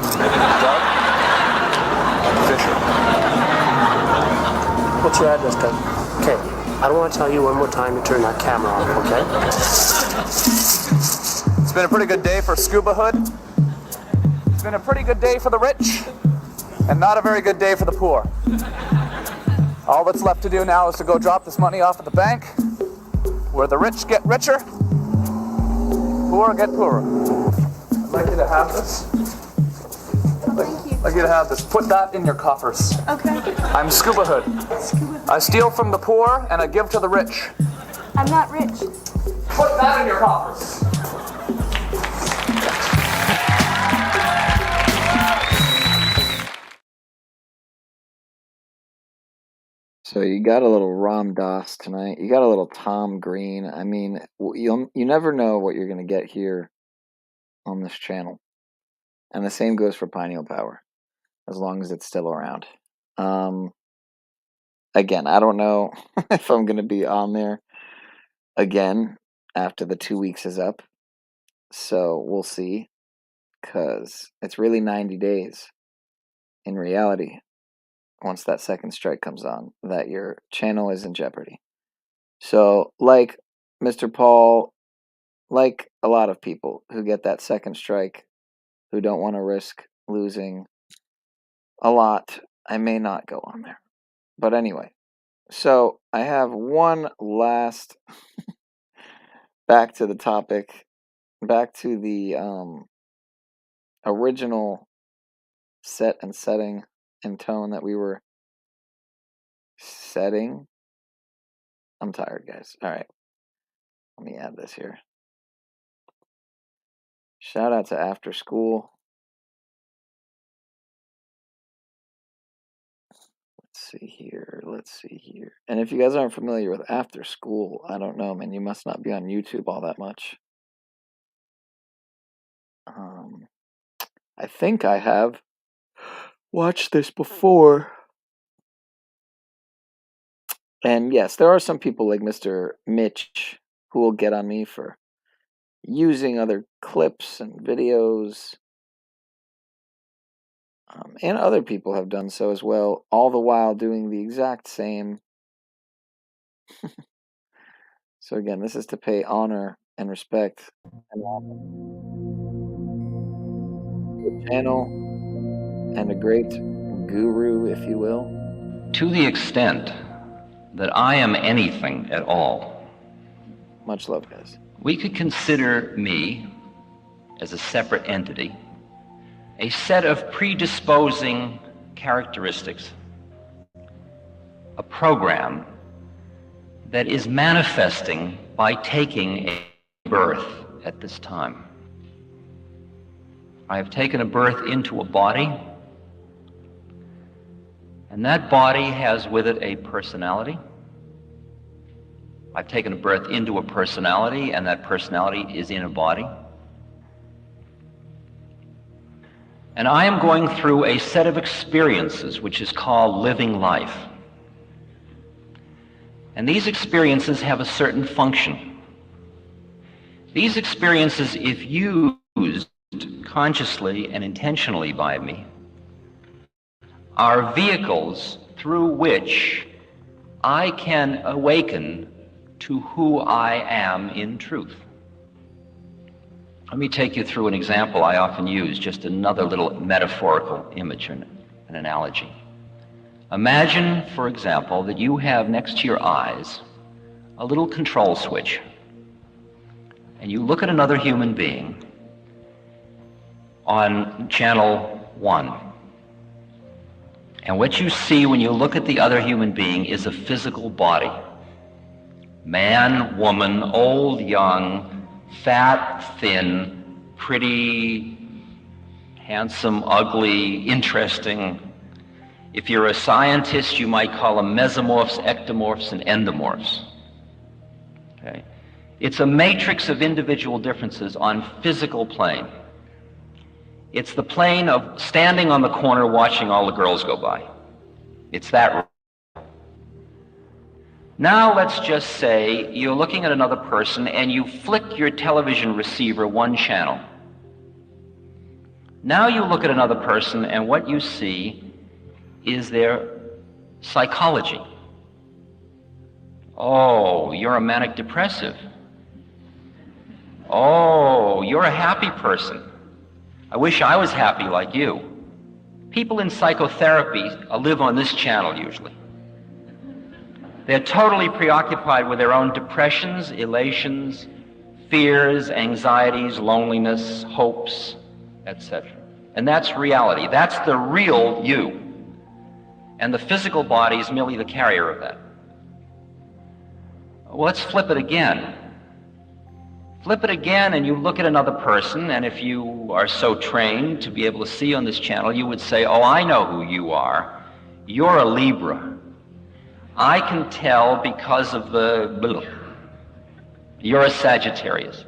Fisher. What's your address, Doug? Okay. I don't want to tell you one more time to turn that camera on, okay? It's been a pretty good day for Scuba Hood. It's been a pretty good day for the rich. And not a very good day for the poor. All that's left to do now is to go drop this money off at the bank, where the rich get richer, poor get poorer. I'd like you to have this. I'd like you to have this. Put that in your coffers. Okay. I'm Scuba Hood. I steal from the poor and I give to the rich. I'm not rich. Put that in your coffers. So you got a little Ram Dass tonight. You got a little Tom Green. I mean, you never know what you're going to get here on this channel. And the same goes for Pineal Power, as long as it's still around. Again, I don't know if I'm going to be on there again after the 2 weeks is up. So we'll see, because it's really 90 days in reality. once that second strike comes on, that your channel is in jeopardy. So, like Mr. Paul, like a lot of people who get that second strike, who don't want to risk losing a lot, I may not go on there. But anyway, so I have one last back to the topic, back to the original set and setting and tone that we were setting. I'm tired, guys. All right. Let me add this here. Shout out to After School. Let's see here. And if you guys aren't familiar with After School, I don't know, man. You must not be on YouTube all that much. I think I have watched this before. And yes, there are some people like Mr. Mitch who will get on me for using other clips and videos. And other people have done so as well, all the while doing the exact same. So again, this is to pay honor and respect and honor the channel and a great guru, if you will. To the extent that I am anything at all, much love, guys, we could consider me as a separate entity, a set of predisposing characteristics, a program that is manifesting by taking a birth at this time. I have taken a birth into a body, and that body has with it a personality. I've taken a birth into a personality, and that personality is in a body. And I am going through a set of experiences which is called living life. And these experiences have a certain function. These experiences, if used consciously and intentionally by me, are vehicles through which I can awaken to who I am in truth. Let me take you through an example I often use, just another little metaphorical image and an analogy. Imagine, for example, that you have next to your eyes a little control switch, and you look at another human being on channel 1. And what you see when you look at the other human being is a physical body. Man, woman, old, young, fat, thin, pretty, handsome, ugly, interesting. If you're a scientist, you might call them mesomorphs, ectomorphs, and endomorphs. Okay? It's a matrix of individual differences on physical plane. It's the plane of standing on the corner watching all the girls go by. It's that. Now let's just say you're looking at another person and you flick your television receiver one channel. Now you look at another person and what you see is their psychology. Oh, you're a manic depressive. Oh, you're a happy person. I wish I was happy like you. People in psychotherapy live on this channel usually. They're totally preoccupied with their own depressions, elations, fears, anxieties, loneliness, hopes, etc. And that's reality. That's the real you. And the physical body is merely the carrier of that. Well, let's flip it again. Flip it again and you look at another person, and if you are so trained to be able to see on this channel, you would say, oh, I know who you are. You're a Libra. I can tell because of the... You're a Sagittarius.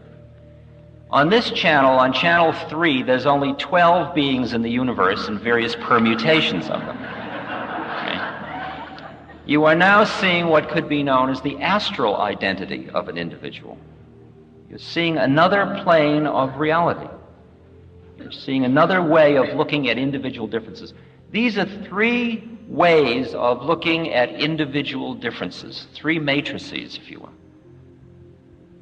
On this channel, on channel 3, there's only 12 beings in the universe and various permutations of them. Okay? You are now seeing what could be known as the astral identity of an individual. You're seeing another plane of reality. You're seeing another way of looking at individual differences. These are three ways of looking at individual differences, three matrices, if you will.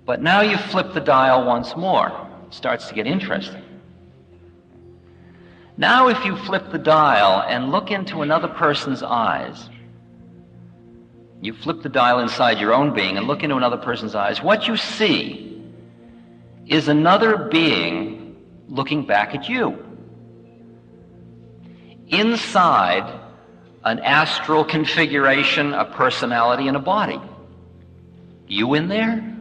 But now you flip the dial once more. It starts to get interesting. Now if you flip the dial and look into another person's eyes, you flip the dial inside your own being and look into another person's eyes, what you see is another being looking back at you. Inside an astral configuration, a personality, and a body. You in there?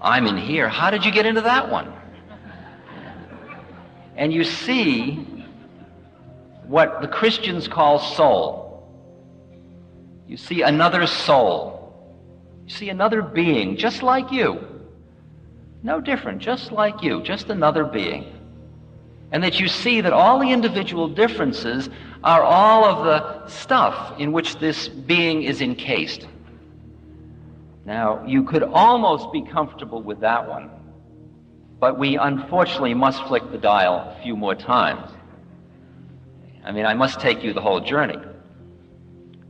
I'm in here. How did you get into that one? And you see what the Christians call soul. You see another soul. You see another being just like you. No different, just like you, just another being. And that you see that all the individual differences are all of the stuff in which this being is encased. Now, you could almost be comfortable with that one, but we unfortunately must flick the dial a few more times. I mean, I must take you the whole journey.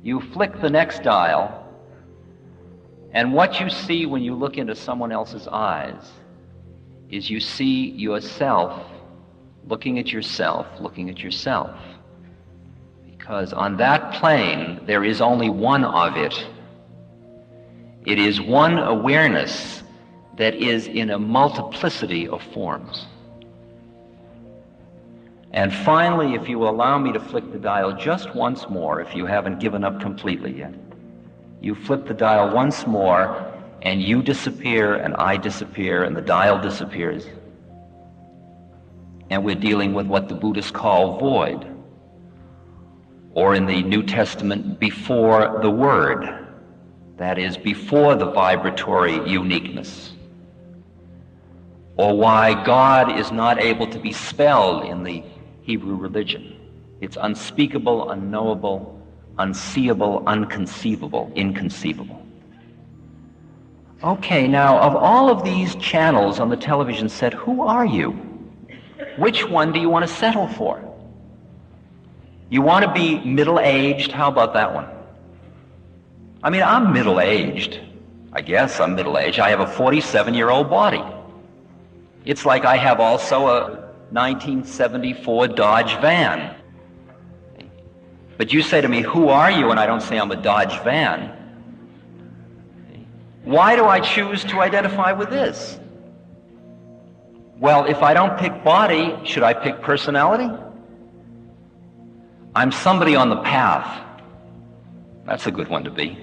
You flick the next dial, and what you see when you look into someone else's eyes is you see yourself looking at yourself, looking at yourself. Because on that plane, there is only one of it. It is one awareness that is in a multiplicity of forms. And finally, if you will allow me to flick the dial just once more, if you haven't given up completely yet, you flip the dial once more, and you disappear, and I disappear, and the dial disappears. And we're dealing with what the Buddhists call void, or in the New Testament, before the word. That is, before the vibratory uniqueness. Or why God is not able to be spelled in the Hebrew religion. It's unspeakable, unknowable, unseeable, unconceivable, inconceivable. Okay, now, of all of these channels on the television set, who are you? Which one do you want to settle for? You want to be middle-aged? How about that one? I mean, I'm middle-aged. I guess I'm middle-aged. I have a 47-year-old body. It's like I have also a 1974 Dodge van. But you say to me, who are you? And I don't say I'm a Dodge van. Why do I choose to identify with this? Well, if I don't pick body, should I pick personality? I'm somebody on the path. That's a good one to be.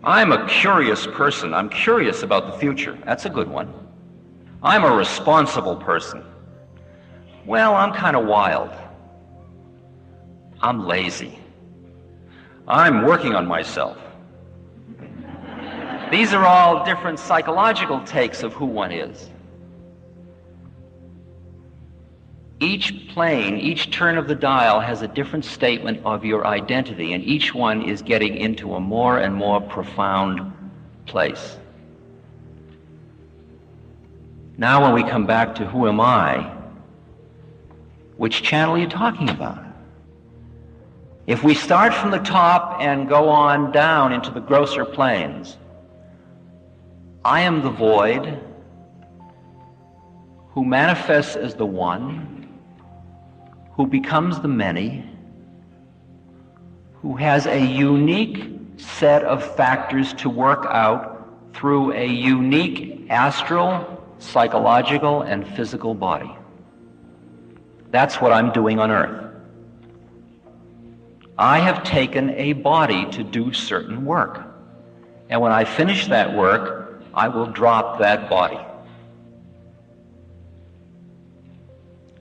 I'm a curious person. I'm curious about the future. That's a good one. I'm a responsible person. Well, I'm kind of wild. I'm lazy. I'm working on myself. These are all different psychological takes of who one is. Each plane, each turn of the dial has a different statement of your identity, and each one is getting into a more and more profound place. Now when we come back to who am I, which channel are you talking about? If we start from the top and go on down into the grosser planes, I am the void who manifests as the one, who becomes the many, who has a unique set of factors to work out through a unique astral, psychological, and physical body. That's what I'm doing on Earth. I have taken a body to do certain work. And when I finish that work, I will drop that body.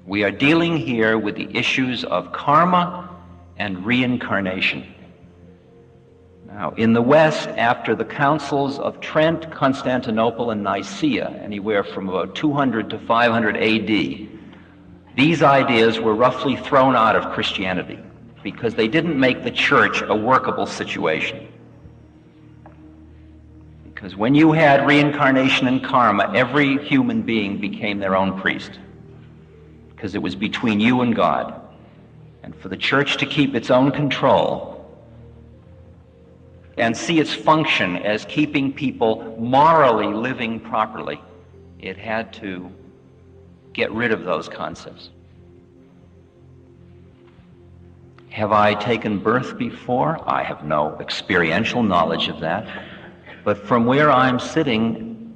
We are dealing here with the issues of karma and reincarnation. Now, in the West, after the councils of Trent, Constantinople, and Nicaea, anywhere from about 200 to 500 AD, these ideas were roughly thrown out of Christianity because they didn't make the church a workable situation. Because when you had reincarnation and karma, every human being became their own priest. because it was between you and God. And for the church to keep its own control and see its function as keeping people morally living properly, it had to get rid of those concepts. Have I taken birth before? I have no experiential knowledge of that. But from where I'm sitting,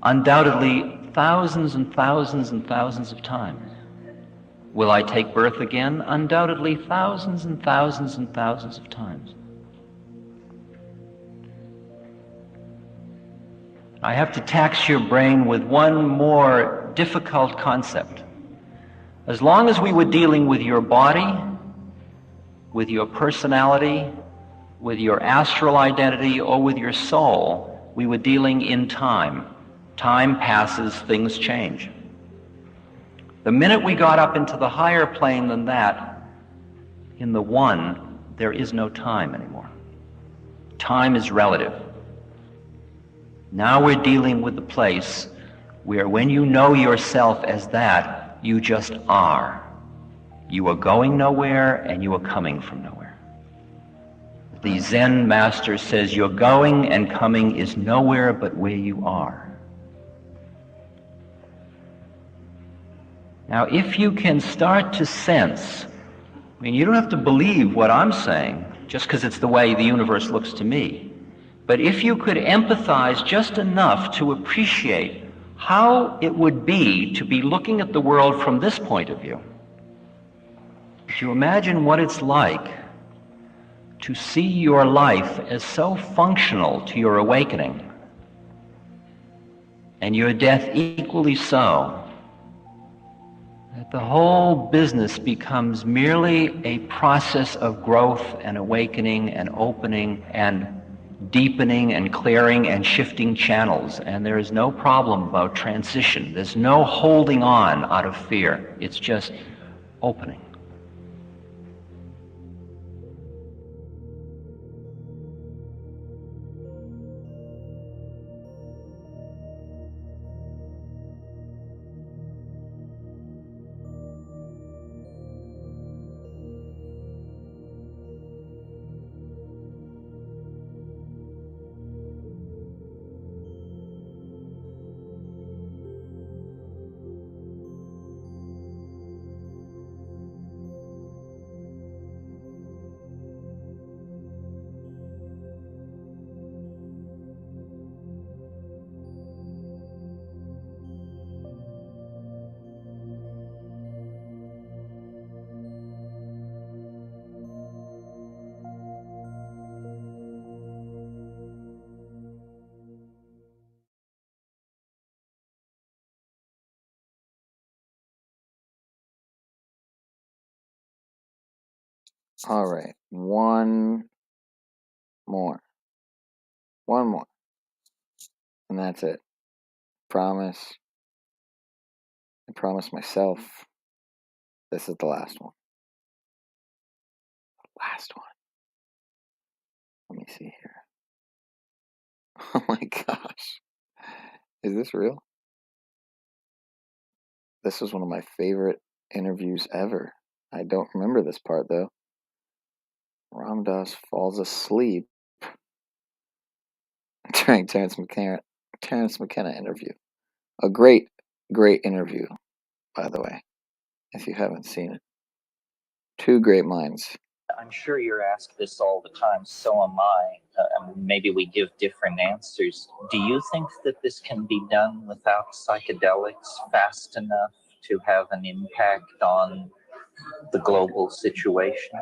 undoubtedly thousands and thousands and thousands of times. Will I take birth again? Undoubtedly thousands and thousands and thousands of times. I have to tax your brain with one more difficult concept. As long as we were dealing with your body, with your personality, with your astral identity, or with your soul, we were dealing in time. Time passes, things change. The minute we got up into the higher plane than that, in the one, there is no time anymore. Time is relative. Now we're dealing with the place where when you know yourself as that, you just are. You are going nowhere and you are coming from nowhere. The Zen master says your going and coming is nowhere but where you are. Now, if you can start to sense, I mean, you don't have to believe what I'm saying just because it's the way the universe looks to me, but if you could empathize just enough to appreciate how it would be to be looking at the world from this point of view, if you imagine what it's like to see your life as so functional to your awakening, and your death equally so, that the whole business becomes merely a process of growth and awakening and opening and deepening and clearing and shifting channels, and there is no problem about transition. There's no holding on out of fear. It's just opening. All right, one more, and that's it. Promise. I promise myself this is the last one. Last one. Let me see here. Oh my gosh. Is this real? This was one of my favorite interviews ever. I don't remember this part though. Ram Dass falls asleep during Terence McKenna interview. A great interview, by the way, if you haven't seen it. Two great minds. I'm sure you're asked this all the time, so am I. Maybe we give different answers. Do you think that this can be done without psychedelics fast enough to have an impact on the global situation?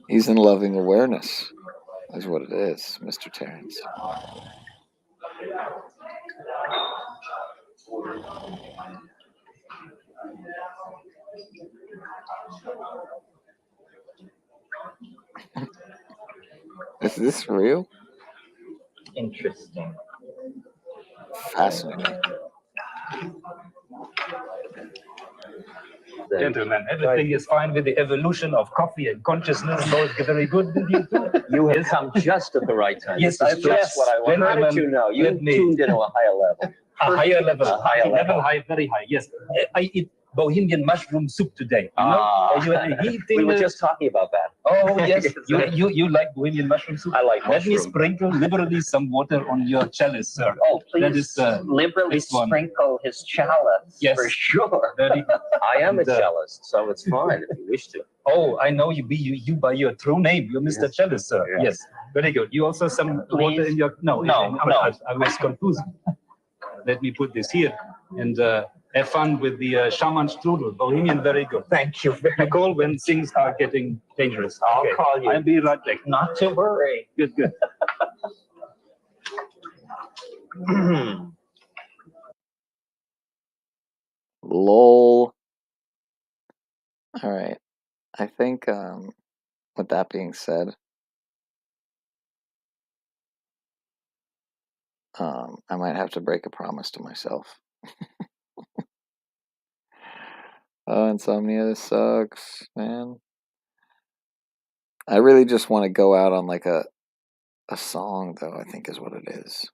He's in loving awareness, is what it is, Mr. Terence. Is this real? Interesting. Fascinating. Gentlemen, everything is fine with the evolution of coffee and consciousness. Both very good with you too. You have come just at the right time. Yes, this is just what I want. How did you know? You tuned into a higher level. A higher level. A higher level. High, very high. Yes. I eat Bohemian mushroom soup today. You know? We were just talking about that. Oh, yes. You like Bohemian mushroom soup? I like Let me mushroom. sprinkle liberally some water on your chalice, sir. Oh, please. That is, liberally sprinkle his chalice. Yes. For sure. I am a cellist, so it's fine if you wish to. Oh, I know you by your true name. You're Mr. Cellist, sir. Yes. Very good. You also some water in your... No. I was confused. Let me put this here. And have fun with the shaman strudel. Bohemian, very good. Thank you. Call when things are getting dangerous. I'll call you. I'll be right back. Not to worry. Good, good. Lol. All right. I think, with that being said, I might have to break a promise to myself. Oh, Insomnia, this sucks, man. I really just want to go out on like a song, though, I think is what it is.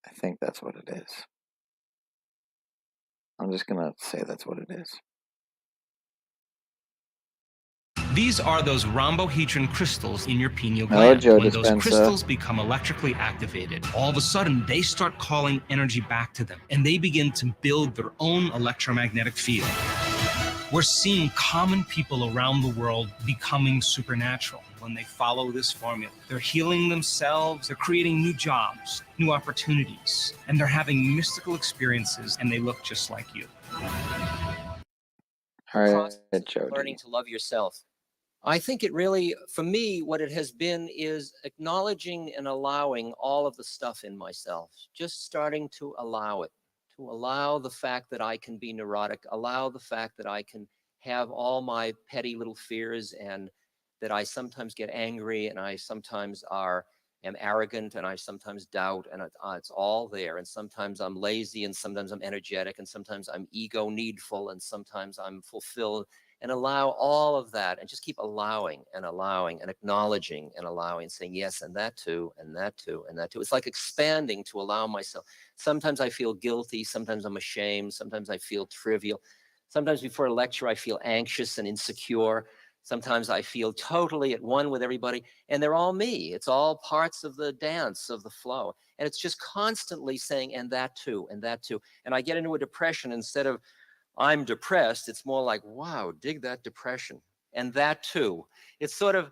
I think that's what it is. I'm just gonna say that's what it is. These are those rhombohedron crystals in your pineal Hello, gland. Joe When those Dispenza. crystals become electrically activated, all of a sudden they start calling energy back to them, and they begin to build their own electromagnetic field. We're seeing common people around the world becoming supernatural when they follow this formula. They're healing themselves, they're creating new jobs, new opportunities, and they're having mystical experiences, and they look just like you. All right, Process of Joe. learning to love yourself. I think it really, for me, what it has been is acknowledging and allowing all of the stuff in myself, just starting to allow it, to allow the fact that I can be neurotic, allow the fact that I can have all my petty little fears, and that I sometimes get angry, and I sometimes am arrogant, and I sometimes doubt, and it's all there. And sometimes I'm lazy, and sometimes I'm energetic, and sometimes I'm ego needful, and sometimes I'm fulfilled. And allow all of that, and just keep allowing and acknowledging and allowing, saying yes, and that too, and that too, and that too. It's like expanding to allow myself. Sometimes I feel guilty, sometimes I'm ashamed, sometimes I feel trivial. Sometimes before a lecture I feel anxious and insecure. Sometimes I feel totally at one with everybody, and they're all me. It's all parts of the dance, of the flow. And it's just constantly saying, and that too, and that too. And I get into a depression, instead of I'm depressed, it's more like, wow, dig that depression. And that too. It's sort of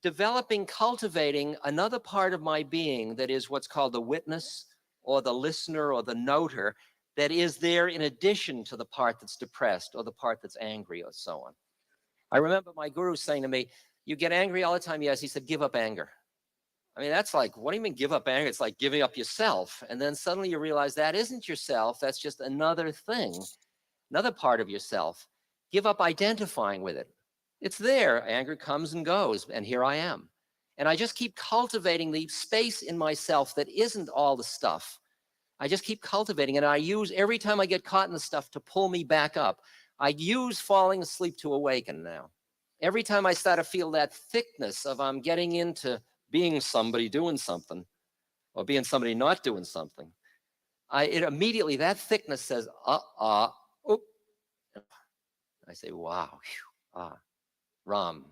developing, cultivating another part of my being that is what's called the witness, or the listener, or the noter, that is there in addition to the part that's depressed, or the part that's angry, or so on. I remember my guru saying to me, you get angry all the time? Yes. He said, give up anger. I mean, that's like, what do you mean give up anger? It's like giving up yourself. And then suddenly you realize that isn't yourself. That's just another thing. Another part of yourself. Give up identifying with it. It's there. Anger comes and goes, and here I am. And I just keep cultivating the space in myself that isn't all the stuff. I just keep cultivating it. And I use, every time I get caught in the stuff, to pull me back up. I use falling asleep to awaken now. Every time I start to feel that thickness of I'm getting into being somebody doing something, or being somebody not doing something, it immediately, that thickness says, oop. I say, wow, whew, Ram,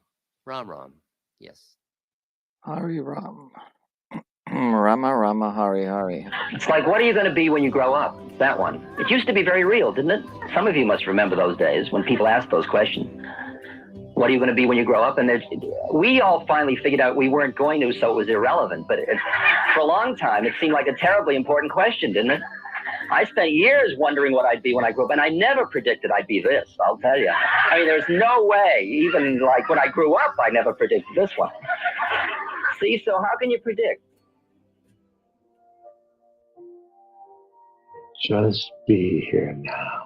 yes. Hari Ram. Rama Rama Hari Hari. It's like, what are you going to be when you grow up? That one. It used to be very real, didn't it? Some of you must remember those days when people asked those questions. What are you going to be when you grow up? And we all finally figured out we weren't going to, so it was irrelevant. But for a long time, it seemed like a terribly important question, didn't it? I spent years wondering what I'd be when I grew up, and I never predicted I'd be this, I'll tell you. I mean, there's no way, even like when I grew up, I never predicted this one. See, so how can you predict? Just be here now.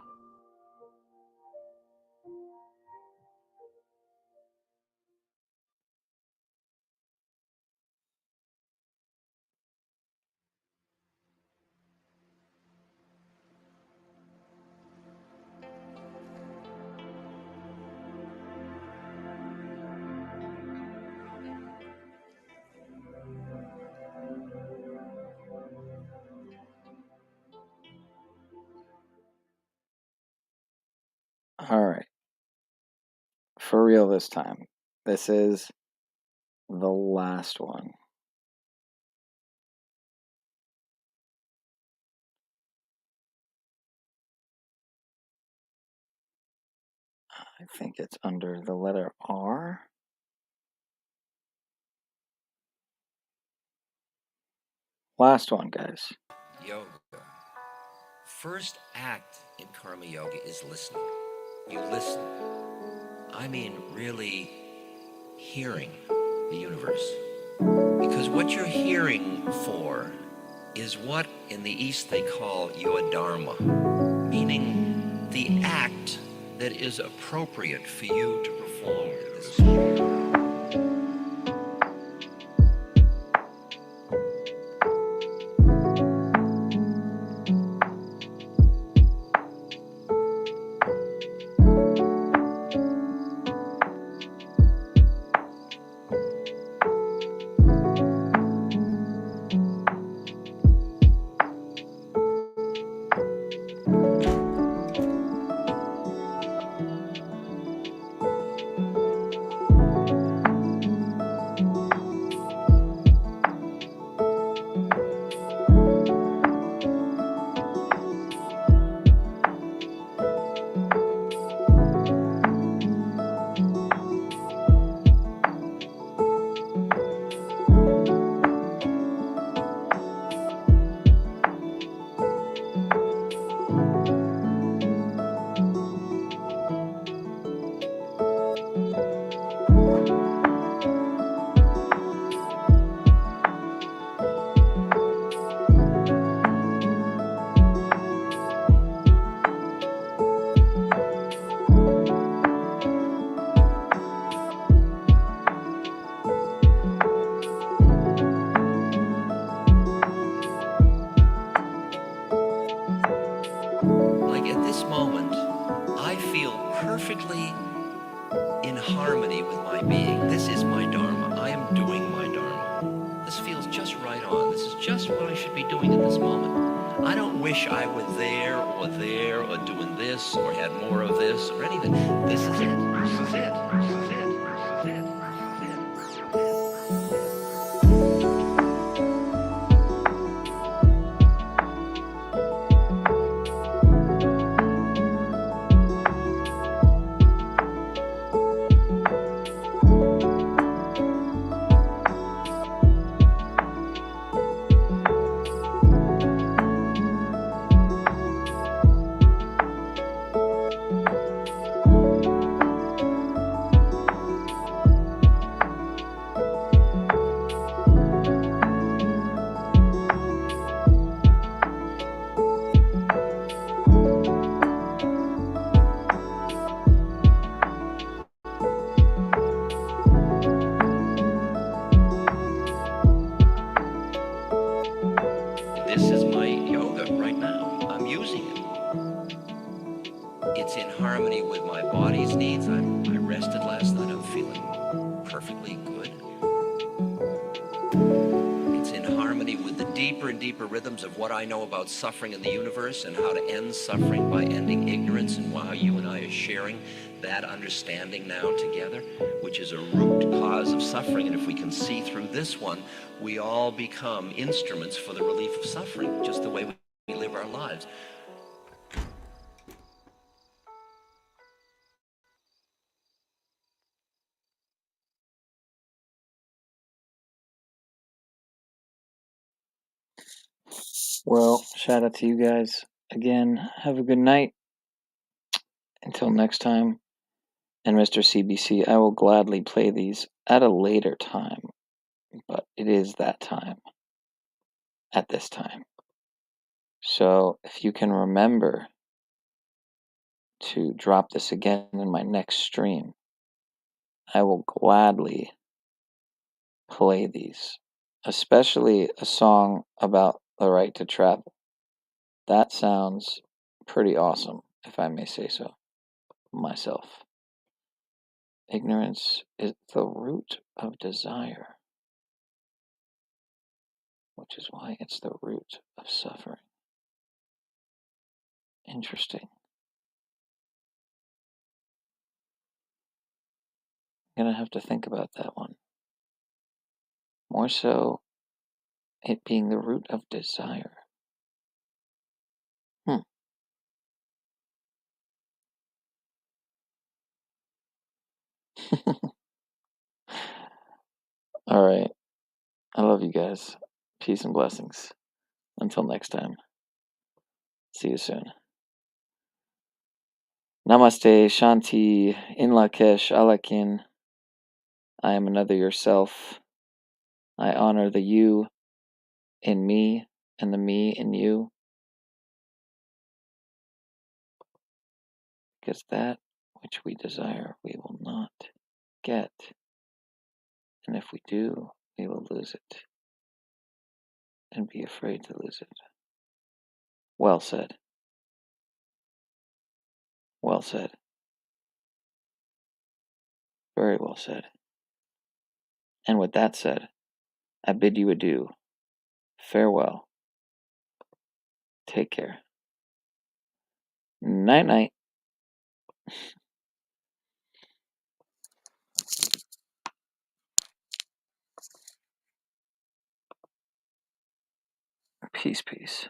Alright. For real this time. This is the last one. I think it's under the letter R. Last one, guys. Yoga. First act in karma yoga is listening. You listen. I mean, really hearing the universe. Because what you're hearing for is what in the East they call your dharma, meaning the act that is appropriate for you to perform in this world. Perfectly in harmony with my being. This is my dharma. I am doing my dharma. This feels just right on. This is just what I should be doing at this moment. I don't wish I were there or doing this or had more of this or anything. This is it. This is it. This is it. This is my yoga right now. I'm using it. It's in harmony with my body's needs. I rested last night. I'm feeling perfectly good. It's in harmony with the deeper and deeper rhythms of what I know about suffering in the universe and how to end suffering by ending ignorance, and how you and I are sharing that understanding now together, which is a root cause of suffering. And if we can see through this one, we all become instruments for the relief of suffering, just the way we live our lives. Well, shout out to you guys again. Have a good night. Until next time. And Mr. CBC, I will gladly play these at a later time, but it is that time at this time. So if you can remember to drop this again in my next stream, I will gladly play these, especially a song about the right to travel. That sounds pretty awesome, if I may say so myself. Ignorance is the root of desire, which is why it's the root of suffering. Interesting. gonna have to think about that one. More so, it being the root of desire. All right. I love you guys. Peace and blessings. Until next time. See you soon. Namaste, Shanti, In Lakesh, Alakin. I am another yourself. I honor the you in me and the me in you. Because that which we desire, we will not get. And if we do, we will lose it. And be afraid to lose it. Well said. Well said. Very well said. And with that said, I bid you adieu. Farewell. Take care. Night night. Peace, peace.